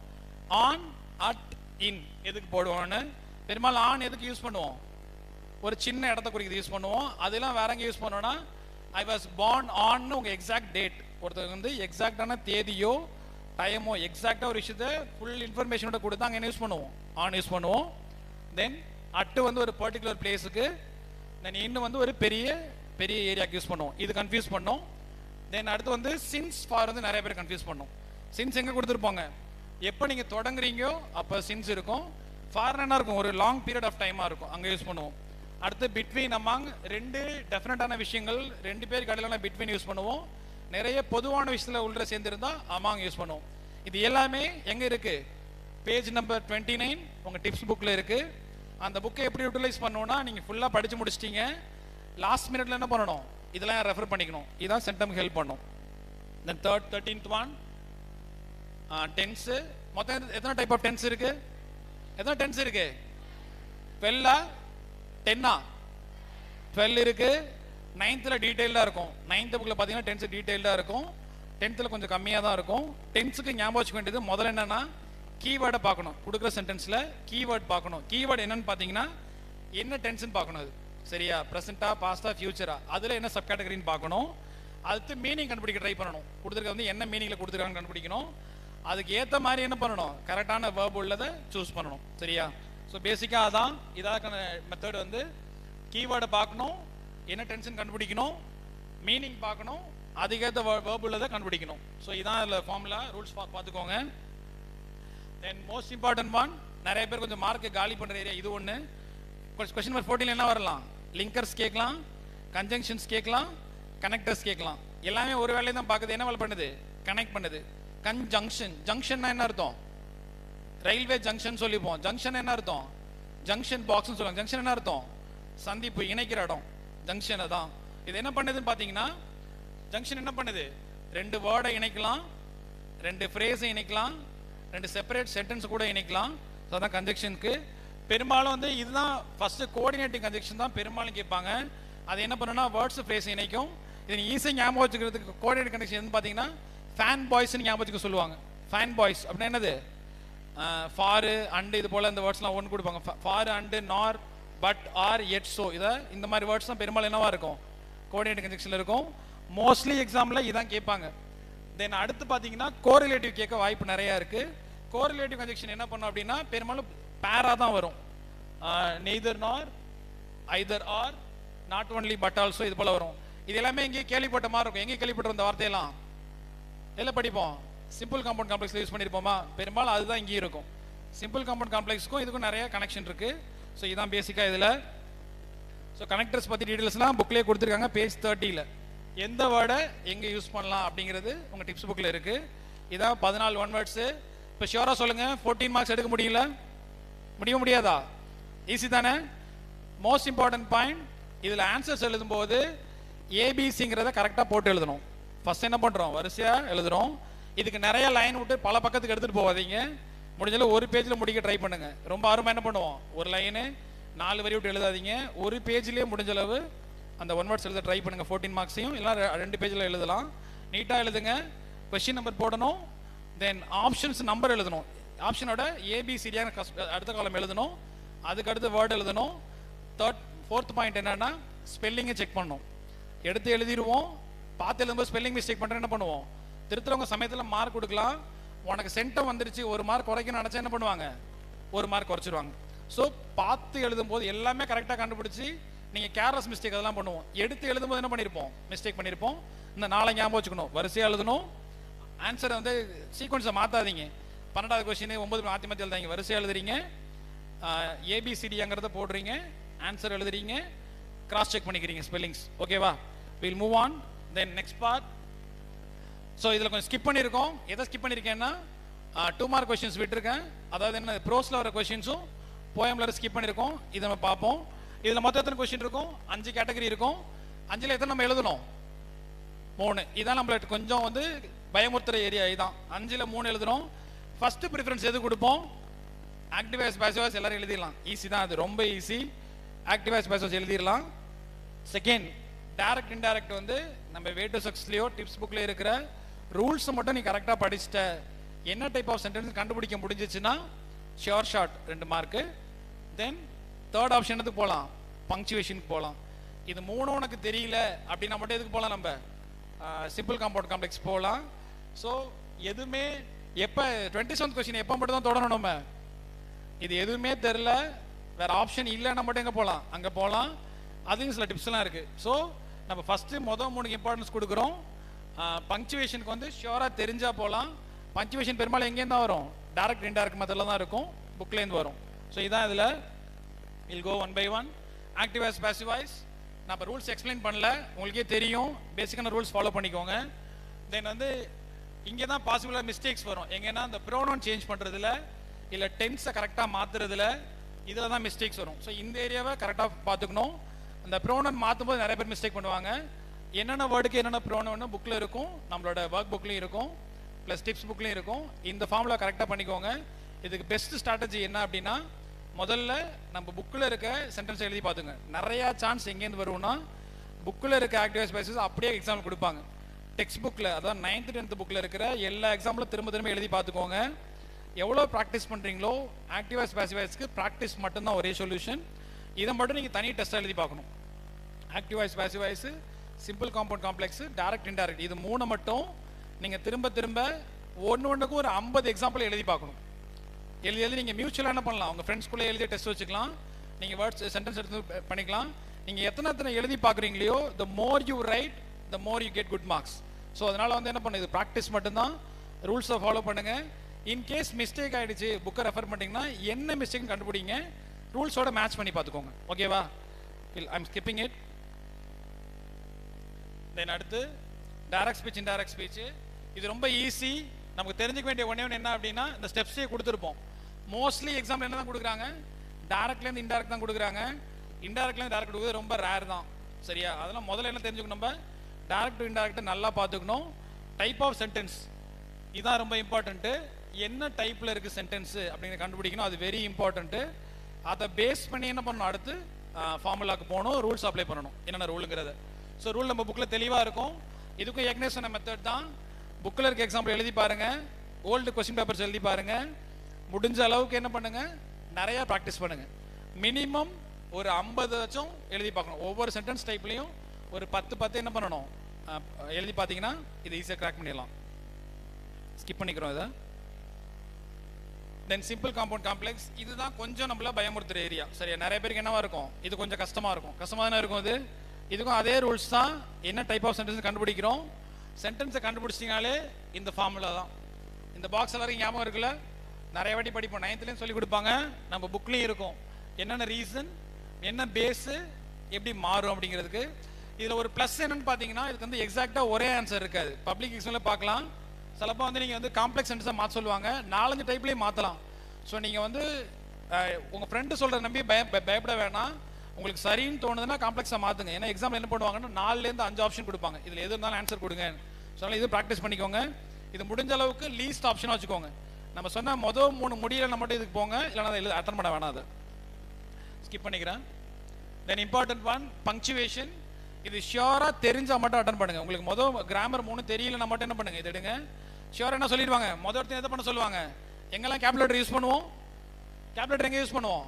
ஆன், அட், இன் எதுக்கு போடுவோம்னு. பெரும்பாலும் ஆன் எதுக்கு யூஸ் பண்ணுவோம், ஒரு சின்ன இடத்த குறிக்கிறது யூஸ் பண்ணுவோம். அதெல்லாம் வேற எங்கே யூஸ் பண்ணோம்னா, ஐ வாஸ் பார்ன் ஆன்னு உங்க எக்ஸாக்ட் டேட், ஒருத்தர் வந்து எக்ஸாக்டான தேதியோ டைமோ எக்ஸாக்டா ஒரு விஷயத்தை ஃபுல் இன்ஃபர்மேஷனோட கொடுத்தா அங்கே என்ன யூஸ் பண்ணுவோம், ஆன் யூஸ் பண்ணுவோம். தென் அட்டு வந்து ஒரு பர்டிகுலர் பிளேஸுக்கு, தென் இன்னும் வந்து ஒரு பெரிய பெரிய ஏரியாவுக்கு யூஸ் பண்ணுவோம். இது கன்ஃபியூஸ் பண்ணோம். தென் அடுத்து வந்து சின்ஸ் ஃபார் வந்து நிறைய பேர் கன்ஃபியூஸ் பண்ணோம். சின்ஸ் எங்கே கொடுத்துருப்பாங்க, எப்போ நீங்கள் தொடங்குறீங்கோ அப்போ சின்ஸ் இருக்கும். ஃபார் என்ன இருக்கும், ஒரு லாங் பீரியட் ஆஃப் டைமாக இருக்கும், அங்கே யூஸ் பண்ணுவோம். அடுத்து பிட்வீன், அமாங், 2 டெஃபினட்டான விஷயங்கள் 2 பேர் கடையில பிட்வீன் யூஸ் பண்ணுவோம். நிறைய பொதுவான விஷயத்தில் உள்ள சேர்ந்துருந்தா அமாங் யூஸ் பண்ணுவோம். இது எல்லாமே எங்கே இருக்கு, பேஜ் நம்பர் 29 உங்கள் டிப்ஸ் புக்கில் இருக்கு. அந்த புக்கை எப்படி யூட்டிலைஸ் பண்ணணும்னா, நீங்கள் ஃபுல்லாக படித்து முடிச்சிட்டீங்க, லாஸ்ட் மினிட்ல என்ன பண்ணணும், இதெல்லாம் ரெஃபர் பண்ணிக்கணும். இதுதான் சென்டம்க்கு ஹெல்ப் பண்ணும். தென் 13th ஒன், டென்ஸ். மொத்தம் எத்தனை டைப் ஆஃப் டென்ஸ் இருக்கு, எத்தனை டென்ஸ் இருக்கு, 12 10 12 இருக்கு. 9th டீடைல்டாக இருக்கும். 9th புக்கில் பார்த்தீங்கன்னா டென்ஸ் டீடைல்டாக இருக்கும். 10th கொஞ்சம் கம்மியாக தான் இருக்கும். டென்ஸுக்கு ஞாபகம் வச்சுக்க வேண்டியது முதல்ல என்னன்னா, கீவேர்டை பார்க்கணும். கொடுக்குற சென்டென்ஸில் கீவேர்ட் பார்க்கணும். கீவேர்டு என்னன்னு பார்த்தீங்கன்னா என்ன டென்ஸ்ன்னு பார்க்கணும். அது சரியா, ப்ரெசென்ட்டா, பாஸ்டா, ஃபியூச்சரா, அதில் என்ன சப் கேட்டகரின்னு பார்க்கணும். அடுத்து மீனிங் கண்டுபிடிக்க ட்ரை பண்ணணும். கொடுத்துருக்க வந்து என்ன மீனிங்கில் கொடுத்துருக்காங்கன்னு கண்டுபிடிக்கணும். அதுக்கு ஏற்ற மாதிரி என்ன பண்ணணும், கரெக்டான வேர்ப் உள்ளதை சூஸ் பண்ணணும். சரியா? ஸோ பேசிக்காக அதான் இதாக்கான மெத்தட் வந்து கீவேர்டை பார்க்கணும், என்ன டென்ஷன் கண்டுபிடிக்கணும், மீனிங் பார்க்கணும், அதுக்கேற்ற வேர்ப் உள்ளதை கண்டுபிடிக்கணும். ஸோ இதான் அதில் ஃபார்முலா, ரூல்ஸ் பார்த்துக்கோங்க. தென் மோஸ்ட் இம்பார்ட்டன்ட் ஒன், நிறைய பேர் கொஞ்சம் மார்க்கை காலி பண்ணுற ஏரியா இது ஒன்று. கொஸ்டின் நம்பர் 14 என்ன வரலாம், லிங்கர்ஸ் கேட்கலாம், கன்ஜங்ஷன்ஸ் கேட்கலாம், கனெக்டர்ஸ் கேட்கலாம். எல்லாமே ஒரு வேலையை தான் பார்க்குது. என்ன வேலை பண்ணுது, கனெக்ட் பண்ணுது. கன்ஜங்ஷன், ஜங்ஷன் என்ன அர்த்தம், ரயில்வே ஜங்ஷன் சொல்லிப்போம். ஜங்ஷன் என்ன அர்த்தம், ஜங்ஷன் பாக்ஸ்னு சொல்லுவாங்க. ஜங்ஷன் என்ன அர்த்தம், சந்திப்பு, இணைக்கிற இடம், ஜங்ஷன் தான். இது என்ன பண்ணுதுன்னு பார்த்தீங்கன்னா, ஜங்ஷன் என்ன பண்ணுது, 2 வேர்டை இணைக்கலாம், 2 ஃப்ரேஸை இணைக்கலாம், 2 செப்பரேட் சென்டென்ஸ் கூட இணைக்கலாம். ஸோ அதான் கன்ஜங்ஷனுக்கு. பெரும்பாலும் வந்து இதுதான் ஃபர்ஸ்ட் கோஆர்டினேட்டிங் கன்ஜங்ஷன் தான் பெரும்பாலும் கேட்பாங்க. அது என்ன பண்ணுன்னா, வேர்ட்ஸ் ஃப்ரேஸ் இணைக்கும். இது ஈஸியாக ஞாபகம் வச்சுக்கிறதுக்கு கோஆர்டினேட் கன்ஜங்ஷன் எதுன்னு பார்த்தீங்கன்னா, ஃபேன் பாய்ஸ்ன்னு ஞாபகம் வச்சுக்க சொல்லுவாங்க. ஃபேன் பாய்ஸ் அப்படின்னா என்னது, ஃபார் அண்ட் இது போல இந்த வேர்ட்ஸ்லாம் ஒன்று கொடுப்பாங்க. ஃபார் அண்ட், நார், பட், ஆர், எட், சோ, இதை இந்த மாதிரி வேர்ட்ஸ் தான் பெரும்பாலும் என்னவா இருக்கும், கோஆர்டினேட் கன்ஜங்ஷனில் இருக்கும். மோஸ்ட்லி எக்ஸாமில் இதான் கேட்பாங்க. தென் அடுத்து பார்த்தீங்கன்னா கோரிலேட்டிவ் கேட்க வாய்ப்பு நிறையா இருக்குது. கோரிலேட்டிவ் கன்ஜெக்ஷன் என்ன பண்ணும் அப்படின்னா பெரும்பாலும் பேரா தான் வரும். நெய்தர் நார், Hyder R, not only but also, இது போல வரும். இது எல்லாமே எங்கேயும் கேள்விப்பட்ட மாதிரி இருக்கும். எங்கேயும் கேள்விப்பட்ட இந்த வார்த்தையெல்லாம் எல்லாம் படிப்போம். சிம்பிள் காம்பவுண்ட் காம்ப்ளெக்ஸ் யூஸ் பண்ணியிருப்போமா, பெரும்பாலும் அதுதான் இங்கேயும் இருக்கும். சிம்பிள் காம்பவுண்ட் காம்ப்ளெக்ஸ்க்கும் இதுக்கும் நிறைய கனெக்ஷன் இருக்கு. ஸோ இதான் பேசிக்காக இதில். ஸோ கனெக்டர்ஸ் பற்றி டீட்டெயில்ஸ்லாம் புக்லேயே கொடுத்துருக்காங்க. பேஜ் 30ல் எந்த வேர்டை எங்கே யூஸ் பண்ணலாம் அப்படிங்கிறது உங்கள் டிப்ஸ் புக்கில் இருக்குது. இதான் 14 ஒன் வேர்ட்ஸு. இப்போ ஷியோராக சொல்லுங்கள், 14 மார்க்ஸ் எடுக்க முடியல? முடியாதா? ஈஸி தானே? மோஸ்ட் இம்பார்ட்டன்ட் பாயிண்ட், இதில் ஆன்சர்ஸ் எழுதும்போது ஏபிசிங்கிறத கரெக்டாக போட்டு எழுதணும். ஃபர்ஸ்ட் என்ன பண்ணுறோம், வரிசையாக எழுதுகிறோம். இதுக்கு நிறைய லைன் விட்டு பல பக்கத்துக்கு எடுத்துகிட்டு போகாதீங்க. முடிஞ்சாலும் ஒரு பேஜில் முடிக்க ட்ரை பண்ணுங்க. ரொம்ப அருமை என்ன பண்ணுவோம், ஒரு லைனு 4 வரி விட்டு எழுதாதீங்க. ஒரு பேஜ்லேயே முடிஞ்ச அளவு அந்த ஒன் வேர்ட்ஸ் எழுத ட்ரை பண்ணுங்க. 14 மார்க்ஸையும் இல்லை 2 பேஜில் எழுதலாம். நீட்டாக எழுதுங்க. கொஸ்டின் நம்பர் போடணும். தென் ஆப்ஷன்ஸ் நம்பர் எழுதணும். ஆப்ஷனோட ஏபிசிடியான அடுத்த காலம் எழுதணும். அதுக்கு அடுத்து வேர்டு எழுதணும். ஃபோர்த் பாயிண்ட் என்னன்னா ஸ்பெல்லிங்கை செக் பண்ணணும். எடுத்து எழுதிடுவோம். பார்த்து எழுதும்போது ஸ்பெல்லிங் மிஸ்டேக் பண்ணுற என்ன பண்ணுவோம், திருத்துறவங்க சமயத்தில் மார்க் கொடுக்கலாம். உனக்கு சென்டம் வந்துருச்சு, 1 மார்க் குறைக்கணும்னு நினச்சா என்ன பண்ணுவாங்க, 1 மார்க் குறைச்சிருவாங்க. ஸோ பார்த்து எழுதும்போது எல்லாமே கரெக்டாக கண்டுபிடிச்சி, நீங்கள் கேர்லெஸ் மிஸ்டேக் அதெல்லாம் பண்ணுவோம். எடுத்து எழுதும்போது என்ன பண்ணியிருப்போம், மிஸ்டேக் பண்ணியிருப்போம். இந்த 4 ஞாபகம் வச்சுக்கணும். வரிசையாக எழுதணும். ஆன்சரை வந்து சீக்வன்ஸை மாற்றாதீங்க. 12வது கொஸ்டின் 9 மாற்றி மாற்றி எழுதாங்க. வரிசையாக எழுதுறீங்க, ஏபிசிடிங்கிறத போடுறீங்க, ஆன்சர் எழுதுறீங்க, கிராஸ் செக் பண்ணிக்கிறீங்க ஸ்பெல்லிங்ஸ். ஓகேவா? Will move on. Then next part. So இதில் கொஞ்சம் ஸ்கிப் பண்ணியிருக்கோம். எதை ஸ்கிப் பண்ணியிருக்கேன்னா 2 மார்க் கொஸ்டின்ஸ் விட்டுருக்கேன். அதாவது என்ன, ப்ரோஸில் வர கொஸ்டின்ஸும் போயமில் ஸ்கிப் பண்ணியிருக்கோம். இதை நம்ம பார்ப்போம். இதில் மொத்தம் எத்தனை கொஸ்டின் இருக்கும், 5 கேட்டகரி இருக்கும். 5ல் எத்தனை நம்ம எழுதணும், 3. இதான் நம்மள கொஞ்சம் வந்து பயமுறுத்துற ஏரியா. இதுதான் 5ல் 3 எழுதணும். ஃபர்ஸ்ட் ப்ரிஃபரன்ஸ் எது கொடுப்போம், ஆக்டிவ் வாய்ஸ் பாசிவ் வாய்ஸ் எல்லாரும் எழுதிடலாம். ஈஸி தான், அது ரொம்ப easy. Active voice passive voice எழுதிடலாம். செகண்ட், டைரக்ட் இன்டைரக்ட் வந்து நம்ம வே டு சக்ஸஸ்லயோ டிப்ஸ் புக்ல இருக்கிற ரூல்ஸ் மட்டும் நீ கரெக்டாக படிச்சுட்ட, என்ன டைப் ஆஃப் சென்டென்ஸ் கண்டுபிடிக்க முடிஞ்சிச்சுன்னா sure shot 2 mark. Then third ஆப்ஷனுக்கு போகலாம், பங்க்சுவேஷனுக்கு போகலாம். இது 3 உனக்கு தெரியல அப்படின்னா மட்டும் எதுக்கு போகலாம், நம்ம சிம்பிள் காம்பவுண்ட் காம்ப்ளெக்ஸ் போகலாம். ஸோ எதுவுமே எப்போ 27th கொஸ்டின் எப்போ மட்டும் தான் தொடரணும். நம்ம இது எதுவுமே தெரில, வேற ஆப்ஷன் இல்லைன்னா மட்டும் எங்கே போகலாம், அங்கே போகலாம். அதுவும் சில டிப்ஸ்லாம் இருக்குது. ஸோ நம்ம ஃபஸ்ட்டு 3 இம்பார்ட்டன்ஸ் கொடுக்குறோம். பங்க்சுவேஷனுக்கு வந்து ஷியோராக தெரிஞ்சால் போகலாம். பங்க்சுவேஷன் பெரும்பாலும் எங்கேருந்து தான் வரும், டைரக்ட் இன்டைரக்ட் மெத்தடில் தான் இருக்கும், புக்லேருந்து வரும். ஸோ இதான் இதில் will go 1 by 1. Active voice passive voice நான் இப்போ ரூல்ஸ் எக்ஸ்பிளைன் பண்ணல, உங்களுக்கே தெரியும். பேசிக்கான ரூல்ஸ் ஃபாலோ பண்ணிக்கோங்க. தென் வந்து இங்கே தான் பாசிபிளாக மிஸ்டேக்ஸ் வரும். எங்கன்னா இந்த ப்ரோனவுன் சேஞ்ச் பண்ணுறதுல இல்லை டென்ஸை கரெக்டாக மாற்றுறதுல இதில் தான் மிஸ்டேக்ஸ் வரும். ஸோ இந்த ஏரியாவை கரெக்டாக பார்த்துக்கணும். அந்த ப்ரோனவுன் மாற்றும் போது நிறைய பேர் மிஸ்டேக் பண்ணுவாங்க. என்னென்ன வேர்டுக்கு என்னென்ன ப்ரோனவுன் புக்கில் இருக்கும், நம்மளோட ஒர்க் புக்லையும் இருக்கும், ப்ளஸ் டிப்ஸ் புக்லையும் இருக்கும். இந்த ஃபார்முலா கரெக்டாக பண்ணிக்கோங்க. இதுக்கு பெஸ்ட் ஸ்ட்ராட்டஜி என்ன அப்படின்னா, முதல்ல நம்ம புக்கில் இருக்க சென்டென்ஸ் எழுதி பார்த்துங்க. நிறையா சான்ஸ் எங்கேருந்து வரும்னா, புக்கில் இருக்க ஆக்டிவ் வாய்ஸ் பாசிவ் அப்படியே எக்ஸாம்பிள் கொடுப்பாங்க. டெக்ஸ்ட் புக்கில், அதாவது 9th 10th புக்கில் இருக்கிற எல்லா எக்ஸாம்பிளும் திரும்ப எழுதி பார்த்துக்கோங்க. எவ்வளோ ப்ராக்டிஸ் பண்ணுறீங்களோ ஆக்டிவ் வாய்ஸ் பாசிவ் வாய்ஸ்க்கு ப்ராக்டிஸ் மட்டும்தான் ஒரே சொல்யூஷன். இதை மட்டும் நீங்கள் தனி டெஸ்ட்டாக எழுதி பார்க்கணும். Active voice passive voice, simple compound complex, direct indirect, இது 3 மட்டும் நீங்கள் திரும்ப ஒன்றுக்கும் ஒரு 50 எக்ஸாம்பிள் எழுதி பார்க்கணும். எழுதி நீங்கள் மியூச்சுவலாக என்ன பண்ணலாம், உங்கள் ஃப்ரெண்ட்ஸ்குள்ளே எழுதி டெஸ்ட் வச்சுக்கலாம். நீங்கள் வேர்ட்ஸ் சென்டென்ஸ் எடுத்து பண்ணிக்கலாம். நீங்கள் எத்தனை எழுதி பார்க்குறீங்களோ, the more you write the more you get good marks. So அதனால் வந்து என்ன பண்ணுது, ப்ராக்டிஸ் மட்டும்தான். ரூல்ஸை ஃபாலோ பண்ணுங்கள். இன்கேஸ் மிஸ்டேக் ஆகிடுச்சு, புக்கை ரெஃபர் பண்ணிங்கன்னா என்ன மிஸ்டேக் கண்டுபிடிங்க, ரூல்ஸோட மேட்ச் பண்ணி பார்த்துக்கோங்க. ஓகேவா? I'm skipping it. தென் அடுத்து டைரக்ட் ஸ்பீச், இன்டைரக்ட் ஸ்பீச். இது ரொம்ப ஈஸி. நமக்கு தெரிஞ்சுக்க வேண்டிய ஒன்று என்ன அப்படின்னா, இந்த ஸ்டெப்ஸே கொடுத்துருப்போம். மோஸ்ட்லி எக்ஸாம்பிள் என்ன தான் கொடுக்குறாங்க, டைரக்ட்லேருந்து இன்டைரக்ட் தான் கொடுக்குறாங்க. இன்டைரக்ட்லேருந்து டைரக்ட் கொடுக்குறது ரொம்ப ரேர் தான். சரியா? அதெல்லாம் முதல்ல என்ன தெரிஞ்சுக்கணும், நம்ம டைரக்ட் டு இன்டைரக்ட் நல்லா பார்த்துக்கணும். டைப் ஆஃப் சென்டென்ஸ் இதான் ரொம்ப இம்பார்ட்டன்ட்டு. என்ன டைப்பில் இருக்குது சென்டென்ஸு அப்படிங்கிற கண்டுபிடிக்கணும், அது வெரி இம்பார்ட்டன்ட்டு. அதை பேஸ் பண்ணி என்ன பண்ணணும், அடுத்து ஃபார்முலாவுக்கு போகணும், ரூல்ஸ் அப்ளை பண்ணணும், என்னென்ன ரூலுங்கிறத. ஸோ ரூல் நம்ம புக்கில் தெளிவாக இருக்கும். இதுக்கும் ஏற்கனவே சொன்ன மெத்தட் தான். புக்கில் இருக்க எக்ஸாம்பிள் எழுதி பாருங்கள், ஓல்டு கொஸ்டின் பேப்பர்ஸ் எழுதி பாருங்கள். முடிஞ்ச அளவுக்கு என்ன பண்ணுங்கள், நிறையா ப்ராக்டிஸ் பண்ணுங்கள். மினிமம் ஒரு 50 எழுதி பார்க்கணும். ஒவ்வொரு சென்டென்ஸ் டைப்லையும் ஒரு 10 என்ன பண்ணணும், எழுதி பார்த்தீங்கன்னா இது ஈஸியாக கிராக் பண்ணிடலாம். ஸ்கிப் பண்ணிக்கிறோம் இதை. தென் சிம்பிள் காம்பவுண்ட் காம்ப்ளெக்ஸ், இதுதான் கொஞ்சம் நம்மள பயமுறுத்துற ஏரியா. சரியா, நிறைய பேருக்கு என்னவா இருக்கும், இது கொஞ்சம் கஷ்டமா இருக்கும். கஷ்டமா தானே இருக்கும் இது. இதுக்கும் அதே ரூல்ஸ் தான். என்ன டைப் ஆஃப் சென்டென்ஸ் கண்டுபிடிக்கிறோம், சென்டென்ஸை கண்டுபிடிச்சிங்கனாலே இந்த ஃபார்முலா தான். இந்த பாக்ஸ் எல்லாருக்கும் ஞாபகம் இருக்குல்ல, நிறைய வாட்டி படிப்போம், 9th சொல்லி கொடுப்பாங்க, நம்ம புக்லேயும் இருக்கும். என்னென்ன ரீசன், என்ன பேஸு, எப்படி மாறும் அப்படிங்கிறதுக்கு. இதில் ஒரு ப்ளஸ் என்னன்னு பார்த்தீங்கன்னா, இதுக்கு வந்து எக்ஸாக்டாக ஒரே ஆன்சர் இருக்காது. பப்ளிக் எக்ஸாமில் பார்க்கலாம், சிலப்போ வந்து நீங்கள் வந்து காம்ப்ளெக்ஸ் சென்டென்ஸை மாற்ற சொல்லுவாங்க, 4-5 டைப்லேயும் மாற்றலாம். ஸோ நீங்கள் வந்து உங்கள் ஃப்ரெண்டு சொல்கிற நம்பி பயப்பட வேணாம். உங்களுக்கு சரின்னு தோணுதுன்னா காம்ப்ளெக்ஸை மாற்றுங்க. ஏன்னா எக்ஸாம்பிள் என்ன பண்ணுவாங்கன்னா 4-5 ஆப்ஷன் கொடுப்பாங்க, இதில் எது இருந்தாலும் ஆன்சர் கொடுங்க. ஸோ இது ப்ராக்டிஸ் பண்ணிக்கோங்க. இது முடிஞ்ச அளவுக்கு லீஸ்ட் ஆப்ஷனாக வச்சுக்கோங்க. நம்ம சொன்ன மொதல் 3 முடியல மட்டும் இதுக்கு போங்க, இல்லைனா அதை அட்டன் பண்ண வேணாம், அதை ஸ்கிப் பண்ணிக்கிறேன். தென் இம்பார்ட்டன்ட் ஒன் பங்க்சுவேஷன். இது ஷியோராக தெரிஞ்சால் மட்டும் அட்டன் பண்ணுங்க. உங்களுக்கு மொதல் கிராமர் 3 தெரியலன்னா மட்டும் என்ன பண்ணுங்க, இது எடுங்க. ஷியோராக என்ன சொல்லிடுவாங்க, மொதல் எதை பண்ண சொல்லுவாங்க, எங்கெல்லாம் கேல்குலேட்டர் யூஸ் பண்ணுவோம், கேல்குலேட்டர் எங்கே யூஸ் பண்ணுவோம்,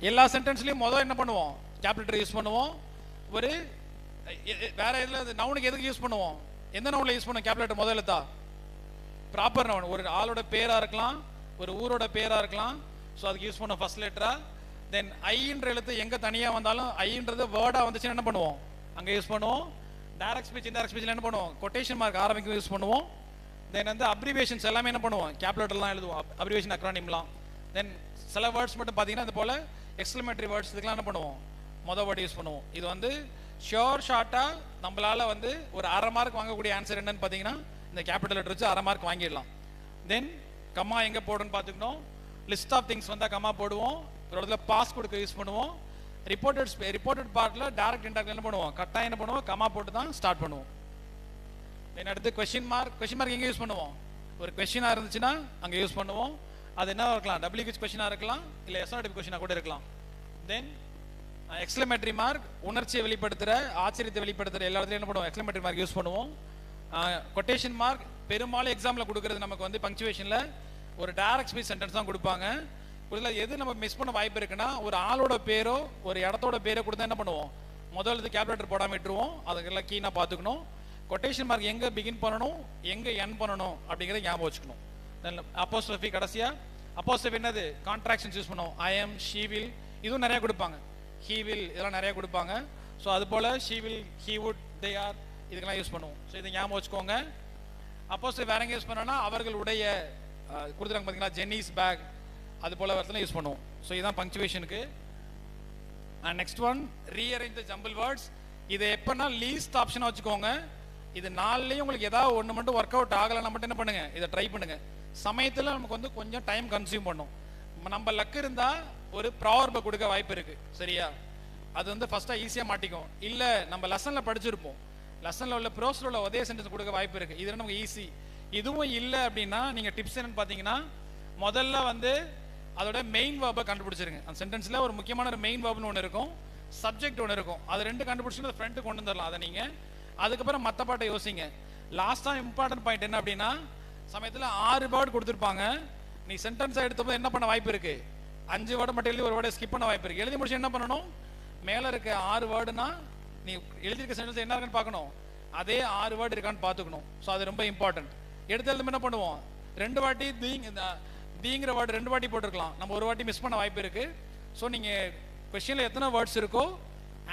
எல்லா சென்டென்ஸ்லையும் மொதல் என்ன பண்ணுவோம், கேல்குலேட்டர் யூஸ் பண்ணுவோம். ஒரு வேற இதில் நவுனுக்கு எதுக்கு யூஸ் பண்ணுவோம், எந்த நவுனில் யூஸ் பண்ணுவோம் கேல்குலேட்டர் முதல்ல தான், ப்ராப்பர் நவுன். ஒரு ஆளோட பேராக இருக்கலாம், ஒரு ஊரோட பேராக இருக்கலாம், ஸோ அதுக்கு யூஸ் பண்ணுவோம் ஃபர்ஸ்ட் லெட்டரா. தென் ஐன்ற எழுத்து எங்கே தனியாக வந்தாலும் ஐன்றது வேர்டாக வந்துச்சுன்னா என்ன பண்ணுவோம், அங்கே யூஸ் பண்ணுவோம். டைரக்ட் ஸ்பீச் இன்டைரக்ட் ஸ்பீச்சில் என்ன பண்ணுவோம், கொட்டேஷன் மார்க் ஆரம்பிக்கும் யூஸ் பண்ணுவோம். தென் வந்து அப்ரிவேஷன்ஸ் எல்லாமே என்ன பண்ணுவோம், கேப்லெட்டர்லாம் எழுதுவோம், அப்ரிவேஷன் அக்ரானிம்லாம். தென் சில வேர்ட்ஸ் மட்டும் பார்த்தீங்கன்னா இது போல் எக்ஸ்க்ளமேட்டரி வேர்ட்ஸ் இதுக்கெல்லாம் என்ன பண்ணுவோம், மொதல் வேர்டு யூஸ் பண்ணுவோம். இது வந்து ஷோர் ஷார்ட்டாக நம்மளால் வந்து ஒரு 1/2 மார்க் வாங்கக்கூடிய ஆன்சர் என்னன்னு பார்த்தீங்கன்னா இந்த கேபிட்டல் லெட்டர் வச்சு 1/2 மார்க் வாங்கிடலாம். தென் கம்மா எங்கே போடுன்னு பார்த்துக்கணும். லிஸ்ட் ஆஃப் திங்ஸ் வந்தால் கம்மா போடுவோம், ஒரு இடத்துல பாஸ் கொடுக்க யூஸ் பண்ணுவோம். ரிப்போர்ட்டட் பார்ட்டில் டைரக்ட் இன்டெரக்ட் என்ன பண்ணுவோம், கரெக்டாக என்ன பண்ணுவோம், கம்மா போட்டு தான் ஸ்டார்ட் பண்ணுவோம். தென் அடுத்து கொஸ்டின் மார்க். கொஸ்டின் மார்க் எங்கே யூஸ் பண்ணுவோம், ஒரு கொஸ்டினாக இருந்துச்சுன்னா அங்கே யூஸ் பண்ணுவோம். அது என்ன இருக்கலாம், WH கொஸ்டினாக இருக்கலாம், இல்லை SRTP கொஸ்டினாக கூட இருக்கலாம். தென் எக்ஸ்க்ளமேட்டரி மார்க், உணர்ச்சியை வெளிப்படுத்துகிற, ஆச்சரியத்தை வெளிப்படுத்துகிற எல்லா இடத்துலையும் என்ன பண்ணுவோம், எக்ஸ்க்ளமேட்டரி மார்க் யூஸ் பண்ணுவோம். கொட்டேஷன் மார்க் பெரும்பாலும் எக்ஸாமில் கொடுக்குறது நமக்கு வந்து பங்க்சுவேஷனில் ஒரு டைரக்ட் ஸ்பீச் சென்டென்ஸ் தான் கொடுப்பாங்க. இதில் எது நம்ம மிஸ் பண்ண வாய்ப்பு இருக்குன்னா, ஒரு ஆளோட பேரோ ஒரு இடத்தோட பேரோ கொடுத்தா என்ன பண்ணுவோம், முதல் இது கேல்குலேட்டர் போடாமல் விட்டுருவோம். அதுக்கெல்லாம் கீனாக பார்த்துக்கணும். கொட்டேஷன் மார்க் எங்கே பிகின் பண்ணணும், எங்கே என் பண்ணணும் அப்படிங்கிறத ஞாபகம் வச்சுக்கணும். அப்போஸ்ட்ரோஃபி கடைசியா, அப்போஸ்ட்ரோஃபி என்னது, கான்ட்ராக்ஷன்ஸ் யூஸ் பண்ணுவோம். ஐ எம், ஷீ வில், இதுவும் நிறைய கொடுப்பாங்க. ஹீ வில் இதெல்லாம் நிறைய கொடுப்பாங்க. ஸோ அது போல் she will, he would, they are, இதுக்கெல்லாம் யூஸ் பண்ணுவோம். ஸோ இதை ஞாபகம் வச்சுக்கோங்க. அப்போஸ்ட்ரோஃபி வேற எங்கே யூஸ் பண்ணோம்னா அவர்களுடைய கொடுத்துருக்காங்க பார்த்தீங்களா, ஜென்னிஸ் பேக், அது போல வரத்துல யூஸ் பண்ணுவோம். ஸோ இதுதான் பங்க்சுவேஷனுக்கு. And next one rearrange the jumble words. இது எப்போனா லீஸ்ட் ஆப்ஷனாக வச்சுக்கோங்க. இது 4லேயும் உங்களுக்கு ஏதாவது ஒன்று மட்டும் ஒர்க் அவுட் ஆகலைன்னா மட்டும் என்ன பண்ணுங்க, இதை ட்ரை பண்ணுங்க. சமயத்தில் நமக்கு வந்து கொஞ்சம் டைம் கன்சியூம் பண்ணும். நம்ம லக்கு இருந்தால் ஒரு ப்ராவர்பை கொடுக்க வாய்ப்பு இருக்கு. சரியா, அது வந்து ஃபர்ஸ்ட்டாக ஈஸியாக மாட்டிக்கும். இல்லை நம்ம லெசனில் படிச்சிருப்போம், லெசனில் உள்ள ப்ரோஸில் உள்ள அதே சென்டென்ஸ் கொடுக்க வாய்ப்பு இருக்கு. இது நமக்கு ஈஸி. இதுவும் இல்லை அப்படின்னா நீங்கள் டிப்ஸ் என்னன்னு பார்த்தீங்கன்னா, முதல்ல வந்து அதோட மெயின் வேர்பை கண்டுபிடிச்சிருங்க. அந்த சென்டென்ஸில் ஒரு முக்கியமான ஒரு மெயின் வேர்ப்னு ஒன்று இருக்கும், சப்ஜெக்ட் ஒன்று இருக்கும். அது 2 கண்டுபிடிச்சிட்டு அதை ஃப்ரெண்டு கொண்டு வந்துடலாம். அதை நீங்கள் அதுக்கப்புறம் மற்ற பாட்டை யோசிங்க. லாஸ்ட்டாக இம்பார்ட்டன்ட் பாயிண்ட் என்ன அப்படின்னா, சமயத்தில் 6 வேர்டு கொடுத்துருப்பாங்க. நீ சென்டென்ஸை எடுத்தபோது என்ன பண்ண வாய்ப்பு இருக்கு, 5 வேர்டு மட்டும் எழுதி ஒரு வேர்டை ஸ்கிப் பண்ண வாய்ப்பு இருக்கு. எழுதி முடிச்சு என்ன பண்ணணும், மேலே இருக்க 6 வேர்டுனா நீ எழுதியிருக்க சென்டென்ஸ் என்ன இருக்குன்னு பார்க்கணும், அதே 6 வேர்டு இருக்கான்னு பார்த்துக்கணும். ஸோ அது ரொம்ப இம்பார்ட்டன்ட். எடுத்து எழுதும் என்ன பண்ணுவோம், 2 வாட்டி தீங்கிற வேர்டு 2 வாட்டி போட்டிருக்கலாம், நம்ம ஒரு வாட்டி மிஸ் பண்ண வாய்ப்பு இருக்கு. ஸோ நீங்கள் கொஸ்டினில் எத்தனை வேர்ட்ஸ் இருக்கோ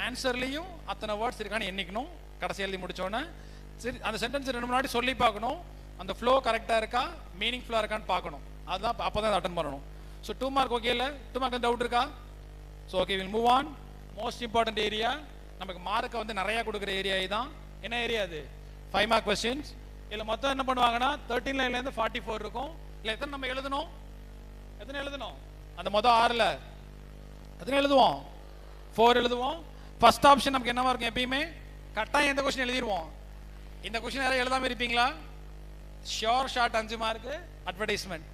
ஆன்சர்லையும் அத்தனை வேர்ட்ஸ் இருக்கான்னு எண்ணிக்கணும். கடைசி எழுதி முடிச்சோன்னே சரி அந்த சென்டென்ஸ் 2 முன்னாடி சொல்லி பார்க்கணும், அந்த ஃப்ளோ கரெக்டாக இருக்கா, மீனிங் ஃபுல்லாக இருக்கான்னு பார்க்கணும். அதுதான் அப்போ தான் அட்டன் பண்ணணும். ஸோ 2 மார்க் ஓகே இல்லை, 2 மார்க் டவுட் இருக்கா? So okay, will move on. Most important area, நமக்கு மார்க்கை வந்து நிறையா கொடுக்குற ஏரியா தான். என்ன ஏரியா அது, 5 மார்க் கொஸ்டின்ஸ். இதில் மொத்தம் என்ன பண்ணுவாங்கன்னா 13 லைன்லேருந்து 44 இருக்கும். இல்லை எத்தனை நம்ம எழுதணும், எத்தனை எழுதணும், அந்த மொதல் 6ல் எத்தனை எழுதுவோம், 4 எழுதுவோம். ஃபர்ஸ்ட் ஆப்ஷன் நமக்கு என்னவா இருக்கும், எப்பயுமே கட்டாயம் எந்த கொஸ்டின் எழுதிடுவோம். இந்த கொஸ்டின் யாரும் எழுதாம இருப்பீங்களா, sure shot 5 mark. Advertisement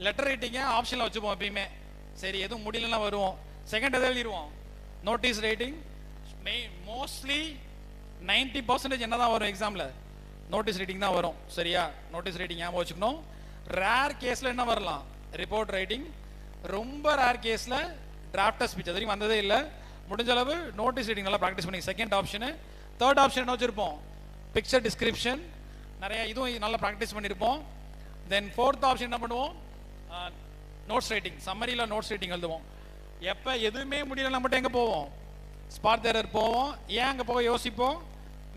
letter ரைட்டிங்க ஆப்ஷனில் வச்சுப்போம் எப்பயுமே. சரி எதுவும் முடியலன்னா வருவோம், செகண்ட் எதை எழுதிடுவோம், நோட்டீஸ் ரைட்டிங். மோஸ்ட்லி 90% என்னதான் வரும் எக்ஸாமில், நோட்டீஸ் ரைட்டிங் தான் வரும். சரியா, நோட்டீஸ் ரைட்டிங் ஞாபகம் வச்சுக்கணும். ரேர் கேஸில் என்ன வரலாம், ரிப்போர்ட் ரைட்டிங். ரொம்ப ரேர் கேஸில் டிராஃப்டர் ஸ்பீச், அது வரைக்கும் வந்ததே இல்லை. முடிஞ்ச அளவு நோட்டீஸ் ரைட்டிங் நல்லா ப்ராக்டிஸ் பண்ணி செகண்ட் ஆப்ஷனு. தேர்ட் ஆப்ஷன் என்ன வச்சிருப்போம், பிக்சர் டிஸ்கிரிப்ஷன், நிறைய இதுவும் நல்லா ப்ராக்டிஸ் பண்ணியிருப்போம். தென் ஃபோர்த் ஆப்ஷன் என்ன பண்ணுவோம், நோட்ஸ் ரைட்டிங். சம்மரியில் நோட்ஸ் ரைட்டிங் எழுதுவோம். எப்போ எதுவுமே முடியலன்னா மட்டும் எங்கே போவோம், ஸ்பாட் எரர் போவோம். ஏன் அங்கே போக யோசிப்போம்,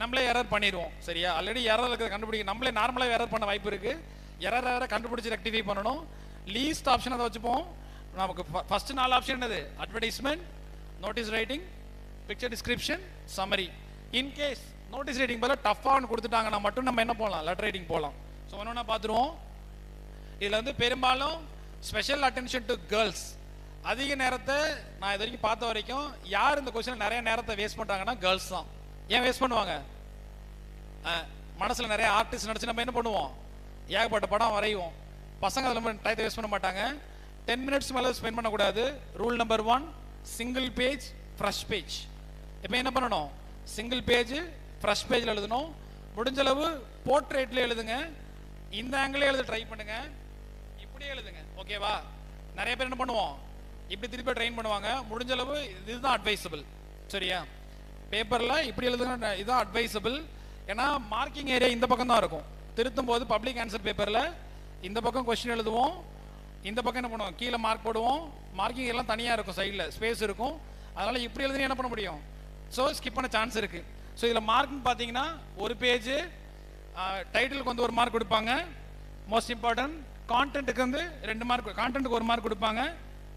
நம்மளே எரர் பண்ணிடுவோம். சரியா, ஆல்ரெடி எரர் இருக்கிறத கண்டுபிடிக்க நம்மளே நார்மலாக எரர் பண்ண வாய்ப்பு இருக்குது. எரரை கண்டுபிடிச்சி ரெக்டிஃபை பண்ணணும். லீஸ்ட் ஆப்ஷன் அதை வச்சுப்போம். நமக்கு ஃபர்ஸ்ட் 4 ஆப்ஷன் என்னது, advertisement, notice writing, picture description, summary. In case notice writing பதில் டஃப்பாக கொடுத்துட்டாங்கன்னா மட்டும் நம்ம என்ன போகலாம், லெட்டர் ரைட்டிங் போகலாம். ஸோ ஒன்று பார்த்துருவோம். இதில் வந்து பெரும்பாலும் ஸ்பெஷல் அட்டென்ஷன் டு கேர்ள்ஸ். அதிக நேரத்தை நான் இது வரைக்கும் பார்த்த வரைக்கும் யார் இந்த கொஸ்டின் நிறைய நேரத்தை வேஸ்ட் பண்ணுறாங்கன்னா கேர்ள்ஸ் தான். ஏன் வேஸ்ட் பண்ணுவாங்க, மனசில் நிறைய ஆர்டிஸ்ட் நடிச்சு நம்ம என்ன பண்ணுவோம், ஏகப்பட்ட படம் வரைவோம். பசங்க அதில் டைத்தை வேஸ்ட் பண்ண மாட்டாங்க. 10 மினிட்ஸ் மேலே ஸ்பெண்ட் பண்ணக்கூடாது. Rule number 1, single page fresh page. இப்போ என்ன பண்ணணும், சிங்கிள் பேஜ் ஃப்ரெஷ் பேஜில் எழுதணும். முடிஞ்சளவு போர்ட்ரேட்ல எழுதுங்க. இந்த ஆங்கிளே எழுத ட்ரை பண்ணுங்க, இப்படியே எழுதுங்க. ஓகேவா, நிறைய பேர் என்ன பண்ணுவோம், இப்படி திருப்பி ட்ரைன் பண்ணுவாங்க. முடிஞ்சளவு இதுதான் அட்வைசபிள். சரியா, பேப்பரில் இப்படி எழுதுங்க, இதுதான் அட்வைசபிள். ஏன்னா மார்க்கிங் ஏரியா இந்த பக்கம் தான் இருக்கும். திருத்தும் போது பப்ளிக் ஆன்சர் பேப்பரில் இந்த பக்கம் கொஸ்டின் எழுதுவோம், இந்த பக்கம் என்ன பண்ணுவோம், கீழே மார்க் போடுவோம். மார்க்கிங் எல்லாம் தனியாக இருக்கும், சைடில் ஸ்பேஸ் இருக்கும். அதனால் இப்படி எழுதி என்ன பண்ண முடியும், ஸோ ஸ்கிப் பண்ண சான்ஸ் இருக்குது. ஸோ இதில் மார்க்னு பார்த்தீங்கன்னா ஒரு பேஜ், டைட்டிலுக்கு வந்து 1 மார்க் கொடுப்பாங்க. மோஸ்ட் இம்பார்ட்டன்ட் கான்டென்ட்டுக்கு வந்து 2 மார்க், கான்டென்ட்டுக்கு 1 மார்க் கொடுப்பாங்க,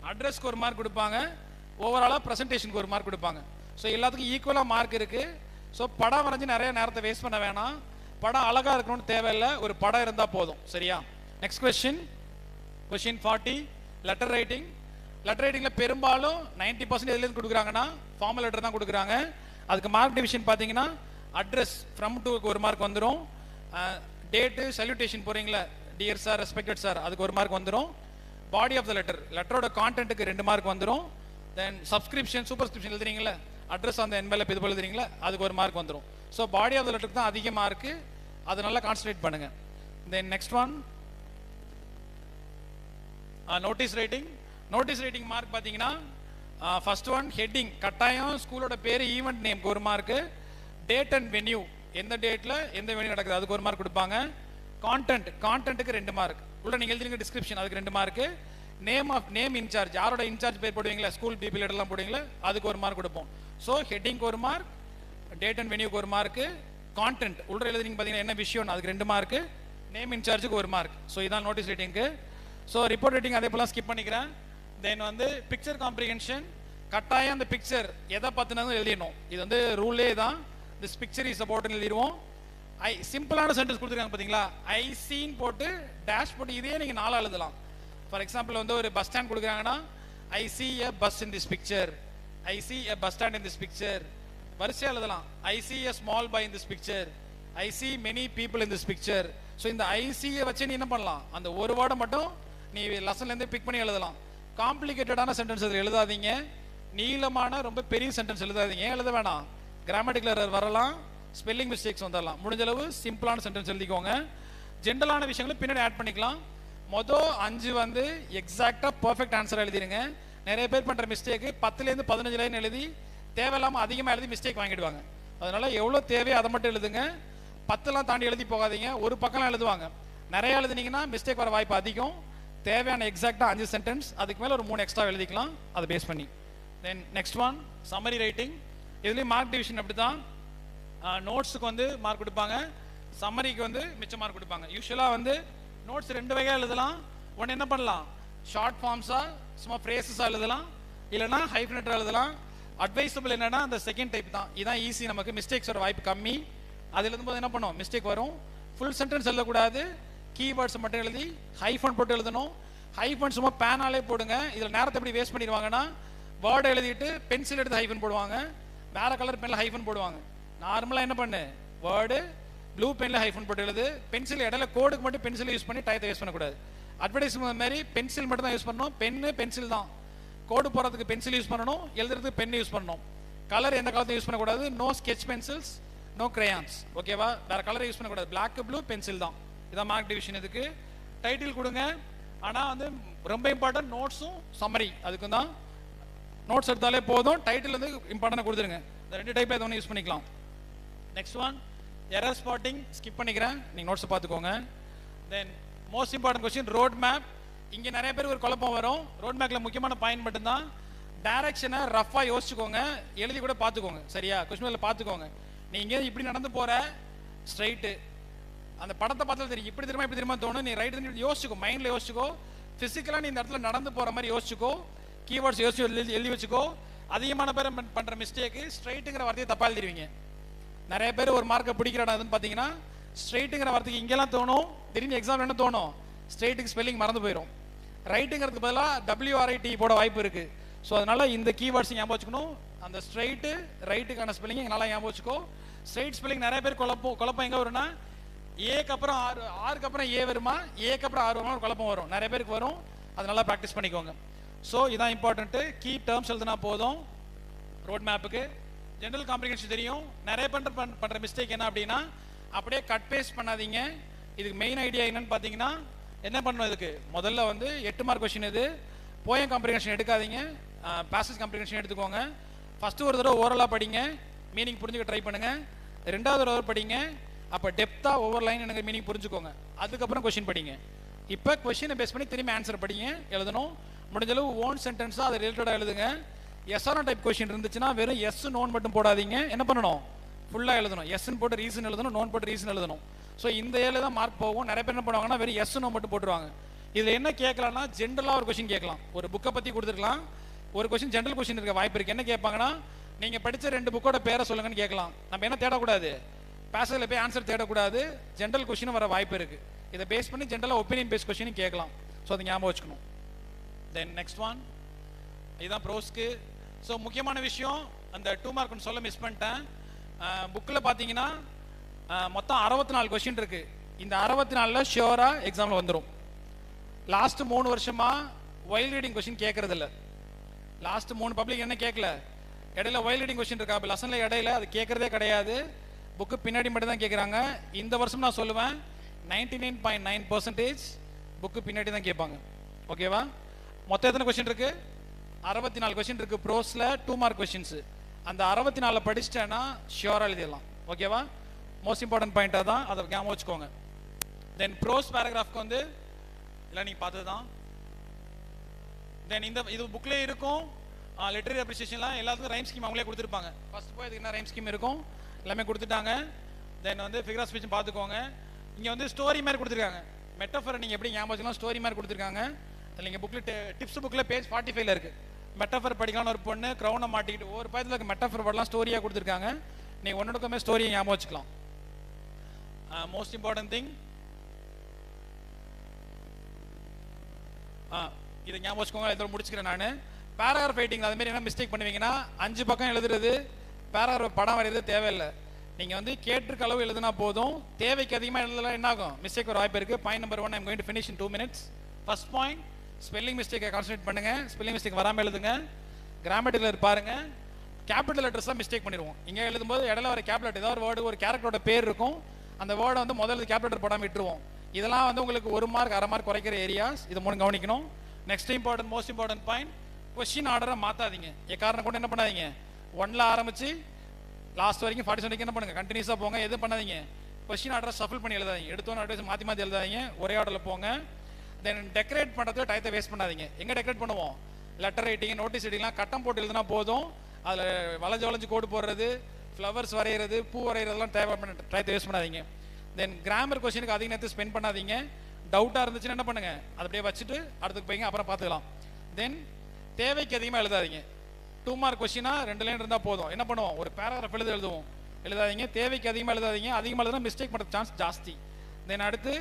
அட்ரஸ்க்கு 1 மார்க் கொடுப்பாங்க, ஓவராலாக ப்ரெசன்டேஷனுக்கு 1 மார்க் கொடுப்பாங்க. ஸோ எல்லாத்துக்கும் ஈக்குவலாக மார்க் இருக்குது. ஸோ படம் வரைஞ்சி நிறைய நேரத்தை வேஸ்ட் பண்ண வேணாம். படம் அழகாக இருக்கணும்னு தேவையில்லை, ஒரு படம் இருந்தால் போதும். சரியா, next question, question 40, letter writing. Letter ரைட்டிங்கில் பெரும்பாலும் 90% எதுலேருந்து கொடுக்குறாங்கன்னா ஃபார்மல் லெட்டர் தான் கொடுக்குறாங்க. அதுக்கு மார்க் டிவிஷன் பார்த்தீங்கன்னா அட்ரஸ் ஃப்ரம் டுக்கு 1 மார்க் வந்துடும். டேட்டு சல்யூட்டேஷன் போகிறீங்களா, டியர் சார், ரெஸ்பெக்டட் சார், அதுக்கு 1 மார்க் வந்துடும். பாடி ஆஃப் த லெட்டர், லெட்டரோட கான்டென்ட்டுக்கு 2 மார்க் வந்துடும். தென் சப்ஸ்கிரிப்ஷன், சூப்பர்ஸ்கிரிப்ஷன் எழுதுறீங்களா, அட்ரஸ் அந்த என்வெலப் இது எழுதுறீங்களா, அதுக்கு 1 மார்க் வந்துடும். ஸோ பாடி ஆஃப் த லெட்டருக்கு தான் அதிக மார்க்கு, அதை நல்லா கான்சன்ட்ரேட் பண்ணுங்க. Then next one, notice writing. Notice writing mark பார்த்தீங்கன்னா ஃபர்ஸ்ட் ஒன் ஹெட்டிங், கட்டாயம் ஸ்கூலோட பேர், ஈவெண்ட் நேம்க்கு 1 மார்க்கு, டேட் அண்ட் வென்யூ, எந்த டேட்டில் எந்த வென்யூ நடக்குது அதுக்கு 1 மார்க் கொடுப்பாங்க. கான்டென்ட், கான்டென்ட்டுக்கு 2 மார்க், உள்ள நீங்கள் எழுதுறீங்க டிஸ்கிரிப்ஷன், அதுக்கு 2 மார்க்கு. நேம் இன்சார்ஜ், யாரோட இன்சார்ஜ் பேர் போடுவீங்களா, ஸ்கூல் பீப்பிள் எல்லாம் போடுவீங்களா, அதுக்கு 1 மார்க் கொடுப்போம். ஸோ ஹெட்டிங்க்கு 1 மார்க், டேட் அண்ட் வென்யூக்கு 1 மார்க்கு, கான்டென்ட் உள்ள எழுதுறீங்க பார்த்தீங்கன்னா என்ன விஷயம், அதுக்கு 2 மார்க்கு, நேம் இன்சார்ஜுக்கு 1 மார்க். ஸோ இதான் நோட்டீஸ் ரைட்டிங்க்கு. ஸோ ரிப்போர்ட் ரைட்டிங் அதே போல ஸ்கிப் பண்ணிக்கிறேன். தென் வந்து பிக்சர் காம்ப்ரிஹென்ஷன், கட்டாயம் அந்த பிக்சர் எதை பற்றினதும் எழுதிடணும். இது வந்து ரூலே தான். திஸ் பிக்சர் இஸ் அபவுட்னு எழுதிடுவோம். சிம்பிளான சென்டென்ஸ் கொடுத்துருக்காங்க பார்த்தீங்களா, ஐ சீன் போட்டு டேஷ் போட்டு இதே நீங்கள் 4 எழுதலாம். ஃபார் எக்ஸாம்பிள் வந்து ஒரு பஸ் ஸ்டாண்ட் கொடுக்குறாங்கன்னா I see a bus in this picture, I see a bus stand in this picture, வரிசையாக எழுதலாம். I see a small boy in this picture, I see many people in this picture. So இந்த ஐசியை வச்சு நீ என்ன பண்ணலாம், அந்த ஒரு வேர்டை மட்டும் நீ லெசன்லேருந்து பிக் பண்ணி எழுதலாம். காம்ப்ளிகேட்டடான சென்டென்ஸ் அதில் எழுதாதீங்க, நீளமான ரொம்ப பெரிய சென்டென்ஸ் எழுதாதீங்க. எழுத வேணாம், கிராமட்டிக்கல் எரர் வரலாம், ஸ்பெல்லிங் மிஸ்டேக்ஸ் வந்துடலாம். முடிஞ்ச அளவு சிம்பிளான சென்டென்ஸ் எழுதிக்கோங்க. ஜென்ரலான விஷயங்களை பின்னாடி ஆட் பண்ணிக்கலாம். மொதல் 5 வந்து எக்ஸாக்டாக பர்ஃபெக்ட் ஆன்சர் எழுதிருங்க. நிறைய பேர் பண்ணுற மிஸ்டேக்கு 10லேருந்து 15 லைன் எழுதி தேவையில்லாமல் அதிகமாக எழுதி மிஸ்டேக் வாங்கிடுவாங்க. அதனால எவ்வளோ தேவையோ அதை மட்டும் எழுதுங்க. 10லாம் தாண்டி எழுதி போகாதீங்க. ஒரு பக்கம்லாம் எழுதுவாங்க, நிறைய எழுதுனீங்கன்னா மிஸ்டேக் வர வாய்ப்பு அதிகம். தேவையான எக்ஸாக்டாக 5 சென்டென்ஸ், அதுக்கு மேலே ஒரு 3 எக்ஸ்ட்ரா எழுதிக்கலாம் அதை பேஸ் பண்ணி. தென் நெக்ஸ்ட் ஒன், சம்மரி ரைட்டிங். இதுலேயும் மார்க் டிவிஷன் அப்படி தான். நோட்ஸுக்கு வந்து மார்க் கொடுப்பாங்க, சம்மரிக்கு வந்து மிச்ச மார்க் கொடுப்பாங்க. யூஸ்வலாக வந்து நோட்ஸ் 2 வகையாக எழுதலாம். ஒன்று என்ன பண்ணலாம், ஷார்ட் ஃபார்ம்ஸாக சும்மா ஃப்ரேசஸாக எழுதலாம், இல்லைனா ஹைஃபனேட்டராக எழுதலாம். அட்வைசபிள் என்னன்னா அந்த செகண்ட் டைப் தான். இதுதான் ஈஸி, நமக்கு மிஸ்டேக்ஸோட வாய்ப்பு கம்மி. அதில் எழுதும்போது என்ன பண்ணும், மிஸ்டேக் வரும். ஃபுல் சென்டென்ஸ் எழுதக்கூடாது, கீவேர்ட்ஸ் மட்டும் எழுதி ஹைஃபன் போட்டு எழுதணும். ஹைஃபன் சும்மா பேனாலே போடுங்க. இதில் நேரத்தை எப்படி வேஸ்ட் பண்ணிடுவாங்கன்னா, வேர்டை எழுதிட்டு பென்சில் எடுத்து ஹைஃபன் போடுவாங்க, வேற கலர் பென்ல ஹைஃபன் போடுவாங்க. நார்மலாக என்ன பண்ணு, வேர்டு ப்ளூ பென்ல ஹைஃபன் போட்டு எழுது. பென்சில் இடையில கோடுக்கு மட்டும் பென்சில் யூஸ் பண்ணி டயத்தை வேஸ்ட் பண்ணக்கூடாது. அட்வர்டைஸ்மெண்ட் மாதிரி பென்சில் மட்டும் தான் யூஸ் பண்ணணும். பென்னு பென்சில் தான். கோடு போகிறதுக்கு பென்சில் யூஸ் பண்ணணும், எழுதுறதுக்கு பென் யூஸ் பண்ணணும். கலர் எந்த காலத்தையும் யூஸ் பண்ணக்கூடாது. No sketch pencils, no crayons. ஓகேவா, வேற கலரை யூஸ் பண்ணக்கூடாது. பிளாக் ப்ளூ பென்சில் தான். இதான் மார்க் டிவிஷன். இதுக்கு டைட்டில் கொடுங்க. ஆனால் வந்து ரொம்ப இம்பார்ட்டன்ட் நோட்ஸும் சம்மரி, அதுக்கு தான். நோட்ஸ் எடுத்தாலே போதும், டைட்டில் வந்து இம்பார்ட்டன்ட் கொடுத்துருங்க. இந்த 2 டைப்ல எது ஒன்று யூஸ் பண்ணிக்கலாம். Next one, error spotting skip பண்ணிக்கிறேன், நீங்கள் நோட்ஸை பார்த்துக்கோங்க. Then most important question road map. இங்கே நிறைய பேர் ஒரு குழப்பம் வரும். ரோட் மேப்பில் முக்கியமான பாயிண்ட் மட்டும்தான். டைரக்ஷனை ரஃபாக யோசிச்சுக்கோங்க, எழுதி கூட பார்த்துக்கோங்க. சரியா? கொஸ்டின் பார்த்துக்கோங்க. நீங்கள் இப்படி நடந்து போகிற ஸ்ட்ரைட்டு, அந்த படத்தை பார்த்தாலும் தெரியும், இப்படி திரும்ப தோணும். நீ ரைட்டு யோசிச்சுக்கோ, மைண்டில் யோசிச்சுக்கோ. ஃபிசிக்கலாக நீ இந்த இடத்துல நடந்து போகிற மாதிரி யோசிச்சுக்கோ. கீவேர்ட்ஸ் யோசிச்சு எழுதி வச்சுக்கோ. அதிகமான பேர் பண்ணுற மிஸ்டேக்கு ஸ்ட்ரைட்டுங்கிற வார்த்தையை தப்பாக எழுதிடுவீங்க. நிறைய பேர் ஒரு மார்க்கை பிடிக்கிற இடம் பார்த்தீங்கன்னா ஸ்ட்ரைட்டுங்கிற வார்த்தைக்கு இங்கெல்லாம் தோணும், திடீர்னு எக்ஸாம் என்ன தோணும், ஸ்ட்ரைட்டுக்கு ஸ்பெல்லிங் மறந்து போயிடும். ரைட்டுங்கிறதுக்கு பதிலாக WRIT போட வாய்ப்பு இருக்குது. ஸோ அதனால இந்த கீவேர்ட்ஸ் ஞாபகம் வச்சுக்கணும். அந்த ஸ்ட்ரைட்டு ரைட்டுக்கான ஸ்பெல்லிங் நல்லா ஞாபகம் வச்சுக்கோ. ஸ்ட்ரைட் ஸ்பெல்லிங் நிறைய பேர் குழப்பம் எங்கே வரும்னா, ஏக்கு அப்புறம் ஆறுக்கு அப்புறம் ஏ வருமா, ஏக்கு அப்புறம் ஆறு வருமா, குழப்பம் வரும். நிறைய பேருக்கு வரும். அது நல்லா ப்ராக்டிஸ் பண்ணிக்கோங்க. ஸோ இதான் இம்பார்ட்டன்ட்டு. கீ டேர்ம்ஸ் எழுதுனா போதும். ரோட் மேப்புக்கு ஜென்ரல் காம்ப்ரிஹென்ஷன் தெரியும். நிறைய பண்ணுற மிஸ்டேக் என்ன அப்படின்னா, அப்படியே கட் பேஸ்ட் பண்ணாதீங்க. இதுக்கு மெயின் ஐடியா என்னன்னு பார்த்தீங்கன்னா, என்ன பண்ணணும், இதுக்கு முதல்ல வந்து 8 மார்க் கொஸ்டின் இது. போயம் காம்ப்ரிஹென்ஷன் எடுக்காதீங்க, பேசேஜ் காம்ப்ரிஹென்ஷன் எடுத்துக்கோங்க. ஃபஸ்ட்டு ஒரு தடவை ஓரலாக படிங்க, மீனிங் புரிஞ்சுக்க ட்ரை பண்ணுங்கள். ரெண்டாவது தடவை படிங்க, அப்போ டெப்த்தாக ஒவ்வொரு லைன் எனக்கு மீனிங் புரிஞ்சுக்கோங்க. அதுக்கப்புறம் கொஸ்டின் படிங்க. இப்போ கொஸ்டினை பேஸ் பண்ணி திரும்பி ஆன்சர் படிங்க, எழுதணும். முடிஞ்சளவு ஓன் சென்டென்ஸாக அதை ரிலேட்டடாக எழுதுங்க. எஸ்ஆர் டைப் கொஸ்டின் இருந்துச்சுன்னா வெறும் எஸ் நோன் மட்டும் போடாதீங்க. என்ன பண்ணணும், ஃபுல்லாக எழுதணும். எஸ்ன்னு போட்டு ரீசன் எழுதணும், நோன் போட்டு ரீசன் எழுதணும். ஸோ இந்த ஏழு தான் மார்க் போகும். நிறைய பேர் என்ன பண்ணுவாங்கன்னா வெறும் எஸ் நோ மட்டும் போட்டுருவாங்க. இதில் என்ன கேட்கலாம்னா, ஜென்ரலாக ஒரு கொஸ்டின் கேட்கலாம். ஒரு புக்கை பற்றி கொடுத்துருக்கலாம், ஒரு கொஸ்டின் ஜென்ரல் கொஸ்டின் இருக்க வாய்ப்பு இருக்குது. என்ன கேட்பாங்கன்னா, நீங்கள் படித்த 2 புக்கோட பேரை சொல்லுங்கன்னு கேட்கலாம். நம்ம என்ன தேடக்கூடாது, பேசல போய் ஆன்சர் தேடக்கூடாது. ஜென்ரல் கொஸ்டின் வர வாய்ப்பு இருக்குது. இதை பேஸ் பண்ணி ஜென்ரலாக ஒப்பீனியன் பேஸ் கொஸ்டின் கேட்கலாம். ஸோ அதை ஞாபகம் வச்சுக்கணும். தென் நெக்ஸ்ட் ஒன், இதுதான் ப்ரோஸ்க்கு. ஸோ முக்கியமான விஷயம், அந்த 2 மார்க் சொல்ல மிஸ் பண்ணிட்டேன். புக்கில் பார்த்தீங்கன்னா மொத்தம் 64 கொஸ்டின் இருக்குது. இந்த 64 ஷியோராக எக்ஸாமில் வந்துடும். லாஸ்ட் 3 வருஷமா வைல்ட் ரீடிங் கொஸ்டின் கேட்கறது இல்லை. லாஸ்ட் 3 பப்ளிக் என்ன கேட்கல, இடையில வைல்ட் ரீடிங் கொஸ்டின் இருக்கா லெசன்ல, இடையில அது கேட்கறதே கிடையாது. புக்கு பின்னாடி மட்டும் தான் கேட்குறாங்க. இந்த வருஷம் நான் சொல்லுவேன் 99.9% புக்கு பின்னாடி தான் கேட்பாங்க. ஓகேவா? மொத்தம் எத்தனை கொஸ்டின் இருக்கு, 64 கொஸ்டின் இருக்கு ப்ரோஸ்ல, 2 மார்க் கொஸ்டின்ஸ். அந்த 64 படிச்சிட்டேன்னா ஷியோரா எழுதிடலாம். ஓகேவா? மோஸ்ட் இம்பார்ட்டன்ட் பாயிண்டாக தான், அதை ஞாபகம் வச்சுக்கோங்க. தென் ப்ரோஸ் பேராகிராஃப்க்கு வந்து இல்லை நீங்கள் பார்த்தது தான். தென் இது புக்லேயே இருக்கும். லிட்டரரி அப்ரிசியேஷன்லாம் எல்லாத்துக்கும் ரைம் ஸ்கீம் அவங்களே கொடுத்துருப்பாங்க. ஃபர்ஸ்ட் போய் இதுக்கு என்ன ரைம் ஸ்கீம் இருக்கும் எல்லாமே கொடுத்துட்டாங்க. தென் வந்து ஃபிகர் ஆஃப் ஸ்பீச் பார்த்துக்கோங்க. இங்கே வந்து ஸ்டோரி மாதிரி கொடுத்துருக்காங்க. மெட்டஃபரை நீங்கள் எப்படி ஞாபகம் வச்சுக்கலாம், ஸ்டோரி மாதிரி கொடுத்துருக்காங்க. அதில் நீங்கள் புக்கில் டிப்ஸ் புக்கில் பேஜ் 45 இருக்குது. மெட்டஃபர் படிக்கலாம்னு ஒரு பொண்ணு க்ரௌனை மாட்டிக்கிட்டு ஒரு பயத்தில் இருக்க மெட்டஃபர் வரலாம் ஸ்டோரியாக கொடுத்துருக்காங்க. நீங்கள் ஒன்றுக்குமே ஸ்டோரியை ஞாபகம் வச்சுக்கலாம். மோஸ்ட் இம்பார்ட்டன்ட் திங், இதை ஞாபகம் வச்சுக்கோங்க. இதோட முடிச்சுக்கிறேன் நான். பேராகிராஃப் ரைட்டிங் அது மாதிரி என்ன மிஸ்டேக் பண்ணுவீங்கன்னா, 5 பக்கம் எழுதுறது, பேராகிராஃப் படம் வரைகிறது தேவையில்லை. நீங்கள் வந்து கேட்டிருக்க அளவு எழுதுனா போதும். தேவைக்கு அதிகமாக எழுதலாம் என்ன ஆகும், மிஸ்டேக் ஒரு வாய்ப்பு இருக்குது. Point number 1 I'm going to finish in 2 minutes. First point, spelling மிஸ்டேக்கை கான்சன்ட்ரேட் பண்ணுங்க. ஸ்பெல்லிங் மிஸ்டேக் வராமல் எழுதுங்க. கிராமட்டிக்கல் பாருங்க. கேபிட்டல் லெட்டர்ஸ் தான் மிஸ்டேக் பண்ணிடுவோம். இங்கே எழுதும்போது இடையில வர கேபிட்டல் ஏதாவது ஒரு வேர்டு, ஒரு கேரக்டரோட பேர் இருக்கும், அந்த வேர்டை வந்து முதல்ல கேபிட்டல் போடாமல் விட்டுருவோம். இதெல்லாம் வந்து உங்களுக்கு 1 மார்க் 1/2 மார்க் குறைக்கிற ஏரியாஸ். இது 3 கவனிக்கணும். Next important, most important point, question ஆர்டரை மாற்றாதீங்க. எக்காரணம் கொண்டு என்ன பண்ணாதீங்க, 1ல் ஆரம்பிச்சு லாஸ்ட் வரைக்கும் 47 வரைக்கும் என்ன பண்ணுங்க, கண்டினியூஸாக போங்க. எது பண்ணாதீங்க, கொஸ்டின் ஆர்டரை சஃபில் பண்ணி எழுதாதீங்க. எடுத்தோன்னு அட்வைஸ் மாற்றி எழுதாதீங்க, ஒரே ஆர்டரில் போங்க. தென் டெக்கரேட் பண்ணுறதுக்கு டயத்தை வேஸ்ட் பண்ணாதீங்க. எங்கே டெக்கரேட் பண்ணுவோம், லெட்டர் ரைட்டிங், நோட்டீஸ் ரைட்டிங்லாம் கட்டம் போட்டு எழுதுனா போதும். அதில் வளைஞ்சு கோடு போடுறது, ஃப்ளவர்ஸ் வரைகிறது, பூ வரைகிறதுலாம் டயத்தை வேஸ்ட் பண்ணாதீங்க. தென் கிராமர் கொஸ்டினுக்கு அதிக நேரத்தை ஸ்பெண்ட் பண்ணாதீங்க. டவுட்டாக இருந்துச்சுன்னா என்ன பண்ணுங்க, அதை அப்படியே வச்சுட்டு அடுத்துக்கு போய்ங்க, அப்புறம் பார்த்துக்கலாம். தென் தேவைக்கு அதிகமாக எழுதாதீங்க. 2 மார்க் கொஸ்டினா 2 லைன் இருந்தால் போதும். என்ன பண்ணுவோம், ஒரு பேராகிராஃப் எழுதாதீங்க. தேவைக்கு அதிகமாக எழுதாதீங்க. அதிகமாக எழுதுனா மிஸ்டேக் பண்ணுற சான்ஸ் ஜாஸ்தி. தென் அடுத்து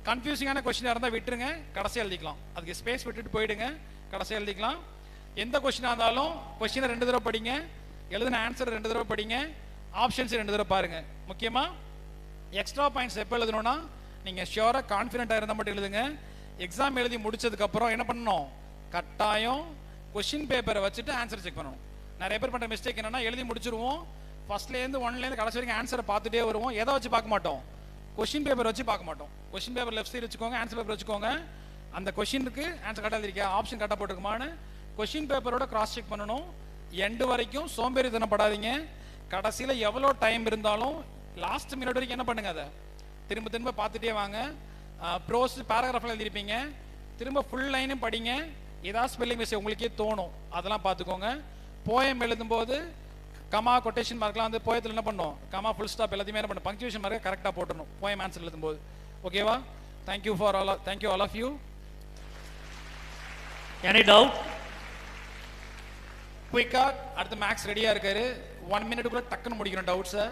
கன்ஃபியூசிங்கான கொஸ்டினாக இருந்தால் விட்டுருங்க, கடைசியாக எழுதிக்கலாம். அதுக்கு ஸ்பேஸ் விட்டுட்டு போயிடுங்க, கடைசியாக எழுதிக்கலாம். எந்த கொஸ்டினாக இருந்தாலும் கொஸ்டினை 2 தடவை படிங்க, எழுதின ஆன்சர் 2 தடவை படிங்க, ஆப்ஷன்ஸ் 2 தடவை பாருங்க. முக்கியமாக எக்ஸ்ட்ரா பாயிண்ட்ஸ் எப்போ எழுதணும்னா, நீங்கள் ஷியோராக கான்ஃபிடென்ட்டாக இருந்தால் மட்டும் எழுதுங்க. எக்ஸாம் எழுதி முடிச்சதுக்கப்புறம் என்ன பண்ணணும், கட்டாயம் கொஸ்டின் பேப்பரை வச்சுட்டு ஆன்சர் செக் பண்ணணும். நிறைய பேர் பண்ணுற மிஸ்டேக் என்னன்னா, எழுதி முடிச்சிருவோம், ஃபர்ஸ்ட்லேருந்து 1லேருந்து கடைசி வரைக்கும் ஆன்சரை பார்த்துட்டே வருவோம். எதை வச்சு பார்க்க மாட்டோம், கொஸ்டின் பேப்பர் வச்சு பார்க்க மாட்டோம். கொஸ்டின் பேப்பர் லெஃப்ட் சைடு வச்சுக்கோங்க, ஆன்சர் பேப்பர் வச்சுக்கோங்க. அந்த கொஸ்டினுக்கு ஆன்சர் கரெக்டாக இருக்கா, ஆப்ஷன் கரெக்டாக போட்டுருக்குமான்னு கொஸ்டின் பேப்பரோட கிராஸ் செக் பண்ணணும். எண்டு வரைக்கும் சோம்பேறித்தனப்படாதீங்க. கடைசியில் எவ்வளோ டைம் இருந்தாலும் லாஸ்ட் மினிட் வரைக்கும் என்ன பண்ணுங்க, அதை திரும்ப திரும்ப பார்த்துட்டே வாங்க. ப்ரோஸ் பேராகிராஃப்ல எழுதிருப்பீங்க, திரும்ப ஃபுல் லைனும் படிங்க. ஏதாவது ஸ்பெல்லிங் மிஸ்டேக் உங்களுக்கே தோணும், அதெல்லாம் பார்த்துக்கோங்க. போயம் எழுதும்போது கமா கொட்டேஷன் மார்க்லாம் வந்து போயத்தில் என்ன பண்ணோம், கமா ஃபுல் ஸ்டாப் எல்லாத்தையுமே என்ன பண்ணணும், பங்க்சுவேஷன் மார்க்கை கரெக்டாக போட்டணும் போயம் ஆன்சர் எழுதும்போது. ஓகேவா? Thank you for all, thank you all of you. Any doubt? குயிக்கா அடுத்த மேக்ஸ் ரெடியா இருக்காரு. 1 மினிட்டுக்குள்ள டக்குன்னு முடிக்கணும் டவுட்ஸை.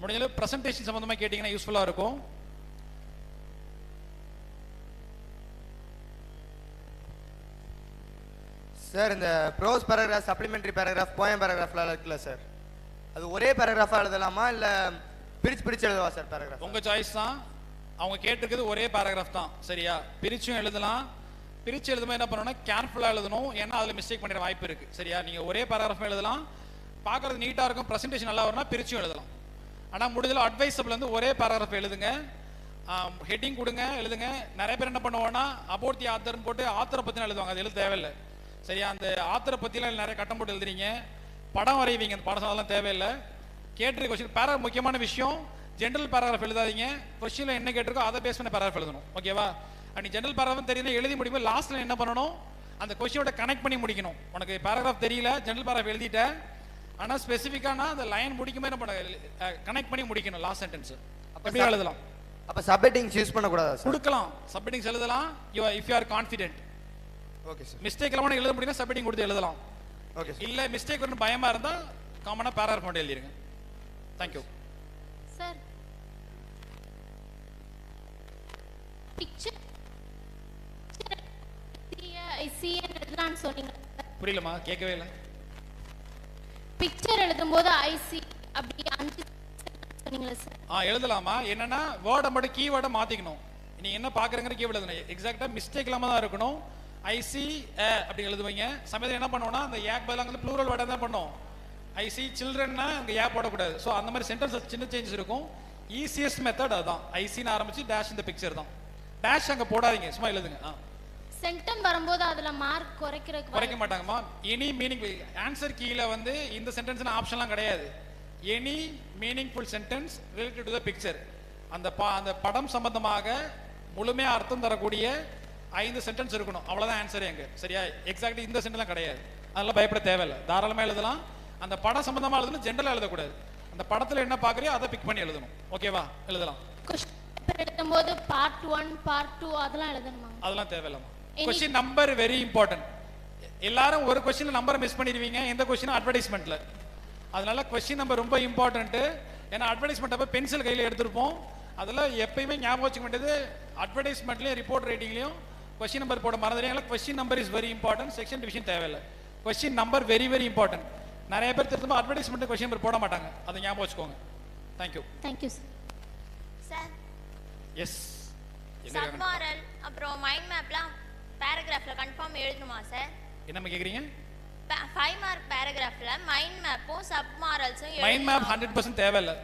முடிஞ்சது பிரசன்டேஷன் சம்பந்தமா கேட்டீங்கன்னா யூஸ்ஃபுல்லா இருக்கும். சார் இந்த prose paragraph, supplementary paragraph, poem பேராகிராஃப்லாம் இருக்குல்ல சார், அது ஒரே பேராகிராஃபா எழுதலாமா இல்ல பிரிச்சு எழுதவா சார் பேராகிராஃப்? உங்க சாய்ஸ் தான். அவங்க கேட்டிருக்கிறது ஒரே பேராகிராஃப் தான், சரியா? பிரிச்சும் எழுதலாம். பிரிச்சு எழுதும்போது என்ன பண்ணணும்னா கேர்ஃபுல்லா எழுதணும், ஏன்னா அதுல மிஸ்டேக் பண்ணிட வாய்ப்பு இருக்கு, சரியா? நீங்க ஒரே பேராகிராஃப் எழுதலாம், பார்க்கறது நீட்டா இருக்கும், பிரசன்டேஷன் நல்லா வரும்னா பிரிச்சும் எழுதலாம். ஆனா முடிஞ்சல அட்வைசபிள் வந்து ஒரே பேராகிராஃப் எழுதுங்க, ஹெட்டிங் கொடுங்க, எழுதுங்க. நிறைய பேர் என்ன பண்ணுவாங்கன்னா அபவுட் தி ஆத்தர்னு போட்டு ஆத்தரை பத்தின எழுதுவாங்க, அது எழுத தேவையில்லை, சரியா? அந்த ஆத்தரை பத்திலாம் நிறைய கட்டம் போட்டு எழுதுறீங்க, படம் வரைவீங்க, அந்த படம் அதெல்லாம் தேவையில்லை. கேட்டிருக்க கொஸ்டின் பேராகிராஃப் முக்கியமான விஷயம், ஜென்ரல் பேராகிராஃப் எழுதாதீங்க. கொஸ்டின்ல என்ன கேட்டிருக்கோ அதை பேஸ் பண்ண பேராகிராஃப் எழுதணும், ஓகேவா? நீ ஜென்ரல் பேராகிராஃப் தெரியல எழுதி முடியும், லாஸ்ட்ல என்ன பண்ணணும், அந்த கொஸ்டினோட கனெக்ட் பண்ணி முடிக்கணும். உனக்கு பேராகிராஃப் தெரியல, ஜென்ரல் பேராகிராஃப் எழுதிட்ட, ஆனா ஸ்பெசிஃபிக்கான அந்த லைன் முடிக்கும்போது என்ன பண்ண கனெக்ட் பண்ணி முடிக்கணும் லாஸ்ட் சென்டென்ஸ். அப்படி எழுதலாம். அப்ப சப்ஹெட்டிங்ஸ் யூஸ் பண்ண கூடாதா சார்? கொடுக்கலாம், சப்ஹெட்டிங்ஸ் எழுதலாம் if you are confident. Okay sir. Mistake எல்லாம் எழுத முடியும்னா சப்ஹெட்டிங் கொடுத்து எழுதலாம். ஓகே. இல்ல மிஸ்டேக் வந்து பயமா இருந்தா காமனா பேராகிராஃப் மட்டும் எழுதிருங்க. Thank you sir. பிக்சர் ஐசின்னு சொன்னீங்க, புரியலமா? கேட்கவே இல்லை. பிக்சர் எழுதும்போது ஐசி அப்படி 5 சொன்னீங்களா சார்? எழுதலாமா? என்னன்னா வேர்டை மட்டும் கீவேர்டை மாத்திக்கணும். நீ என்ன பாக்குறீங்கன்னு கீவேர்ட் எழுதணும், எக்ஸாக்ட்டா மிஸ்டேக் இல்லாம தான் இருக்கணும். ஐசி அப்படி எழுதுவீங்க. சமயத்தில் என்ன பண்ணுவோம்னா அந்த ஏக் பதிலாக வந்து ப்ளூரல் வேர்டை தான் பண்ணும். ஐசி சில்ட்ரன்னா அங்கே ஏ போடக்கூடாது. ஸோ அந்த மாதிரி சென்டென்ஸ் சின்ன சேஞ்சஸ் இருக்கும். ஈஸியஸ்ட் மெத்தட் அதுதான், ஐசின்னு ஆரம்பிச்சு டேஷ் இந்த பிக்சர் தான். டேஷ் அங்கே போடாதீங்க, சும்மா எழுதுங்க. சென்டென்ஸ் வரும்போது அதுல மார்க் குறைக்க மாட்டாங்கம்மா. எனி மீனிங் ஆன்சர் கீழே வந்து இந்த சென்டென்ஸ் ஆப்ஷன்லாம் கிடையாது. Any meaningful sentence related to the picture, அந்த படம் சம்பந்தமாக முழுமையா அர்த்தம் தரக்கூடிய 5 சென்டென்ஸ் இருக்கணும், அவ்வளவுதான் ஆன்சர் எங்க, சரியா? எக்ஸாக்ட்லி இந்த சென்டென்ஸ் கிடையாது, அதெல்லாம் பயப்பட தேவையில்லை, தாராளமா எழுதலாம். அந்த படம் சம்பந்தமா எழுதணும், ஜென்ரலா எழுதக்கூடாது. அந்த படத்துல என்ன பாக்குறியோ அதை பிக் பண்ணி எழுதணும், ஓகேவா? எழுதலாம். எழுதும்போது பார்ட் 1 பார்ட் 2 அதெல்லாம் எழுதணுமா? அதெல்லாம் தேவையில்லைமா. Question number very important. எல்லாரும் ஒரு क्वेश्चन நம்பர் மிஸ் பண்ணிடுவீங்க, எந்த क्वेश्चन அட்வர்டைஸ்மெண்ட்ல. அதனால क्वेश्चन நம்பர் ரொம்ப இம்பார்ட்டன்ட். ஏன்னா அட்வர்டைஸ்மெண்ட் அப்ப பென்சில் கையில எடுத்துருப்போம், அதுல எப்பயுமே ஞாபகம் வச்சுக்க வேண்டியது அட்வர்டைஸ்மெண்ட்லயும் ரிப்போர்ட் ரைட்டிங்லயும் क्वेश्चन நம்பர் போட மறந்துடுறீங்க. Question number is very important, section division தேவையில்லை. Question number very very important. நிறைய பேர் திரும்ப அட்வர்டைஸ்மெண்ட் क्वेश्चन நம்பர் போட மாட்டாங்க, அதை ஞாபகம் வச்சுக்கோங்க. தேங்க்யூ. Thank you sir. எஸ். சப்மாரல் அப்புறம் மைண்ட் மேப்லாம் பேராகிராஃப்ல கன்ஃபார்ம் எழுதணுமா சார்? என்ன கேக்குறீங்க? 5 மார்க் பேராகிராஃப்ல மைண்ட் மேப்பும் சப்மாரல்ஸும் எழுதணும். மைண்ட் மேப் 100% தேவையில்லை.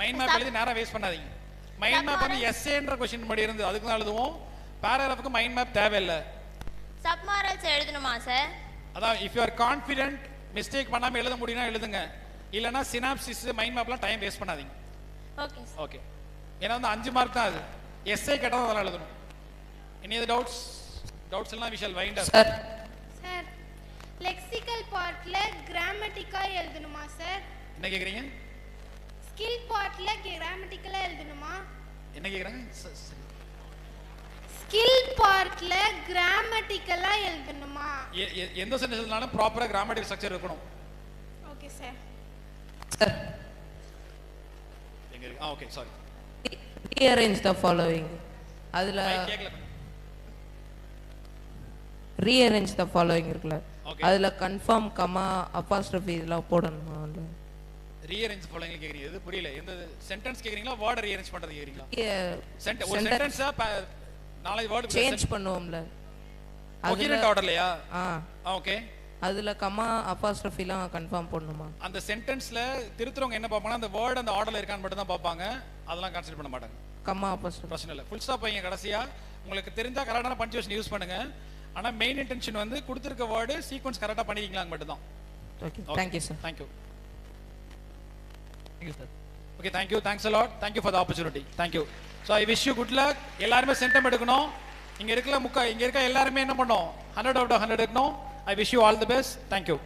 மைண்ட் மேப் எழுதி நேரா வேஸ்ட் பண்ணாதீங்க. மைண்ட் மேப் வந்து எஸ்ஏன்ற क्वेश्चन முன்னாடி இருந்து அதுக்கு தான் எழுதுவோம். பேராகிராஃப்க்கு மைண்ட் மேப் தேவையில்லை. சப்மாரல்ஸ் எழுதணுமா சார்? அதான் if you are confident mistake பண்ணாம எழுத முடியும்னா எழுதுங்க, இல்லனா சினாப்சிஸ் மைண்ட் மேப்லாம் டைம் வேஸ்ட் பண்ணாதீங்க. Okay sir. ஓகே. ஏன்னா வந்து 5 மார்க் தான் அது. எஸ்ஏ கேட்டா அதெல்லாம் எழுதணும். எனி அதர் டவுட்ஸ் எல்லாம் we shall wind up. சார் லெக்சிக்கல் பார்ட்ல கிராமட்டிக்கா எழுதணுமா சார்? என்ன கேக்குறீங்க? ஸ்கில் பார்ட்ல கிராமட்டிக்கலா எழுதணுமா? என்ன கேக்குறாங்க? ஸ்கில் பார்ட்ல கிராமட்டிக்கலா எழுதணுமா? எந்த சென்டென்ஸ்னாலும் ப்ராப்பரா கிராமட்டிக்கல் ஸ்ட்ரக்சர் இருக்கணும். Okay sir. சார் எங்க இருக்கு? Okay sorry. rearrange the following. அதுல rearrange the following இருக்குல, அதுல கன்ஃபார்ம் கமா அப்போஸ்ட்ரோஃபி இதெல்லாம் போடணுமா? ரீஅரேஞ்ச் following கேக்குறீங்க, இது புரியல. எந்த சென்டென்ஸ் கேக்குறீங்களா வேர்ட் ரீஅரேஞ்ச் பண்றது கேக்குறீங்களா? ஒரு சென்டென்ஸா 4 வேர்ட் சேஞ்ச் பண்ணுவோம்ல, கோஹெரண்ட் ஆர்டர்லயா? ஓகே. அதுல கமா அப்போஸ்ட்ரோஃபிலாம் கன்ஃபார்ம் பண்ணணுமா? அந்த சென்டென்ஸ்ல திருத்துறவங்க என்ன பார்ப்பாங்கன்னா அந்த வேர்ட் அந்த ஆர்டர்ல இருக்கான்னு மட்டும் தான் பார்ப்பாங்க, அதெல்லாம் கன்சிடர் பண்ண மாட்டாங்க. கமா அப்போஸ்ட்ரோஃபி பிரச்சனை இல்லை. ஃபுல் ஸ்டாப் வைங்க கடைசியா. உங்களுக்கு தெரிஞ்சா கரெக்டான பஞ்சுவேஷன் யூஸ் பண்ணுங்க. ஆனா மெயின் இன்டென்ஷன் வந்து கொடுத்திருக்க வேர்டு சீக்வென்ஸ் கரெக்டா பண்ணிருக்கீங்களா மட்டும் தான். Okay. Thank you sir. Thank you. Thank you sir. Okay thank you, thanks a lot, thank you for the opportunity, thank you. So I wish you good luck. எல்லாருமே சென்டம் எடுக்கணும். இங்க இருக்க எல்லாருமே என்ன பண்ணோம், 100 out of 100 எடுக்கணும். I wish you all the best. Thank you.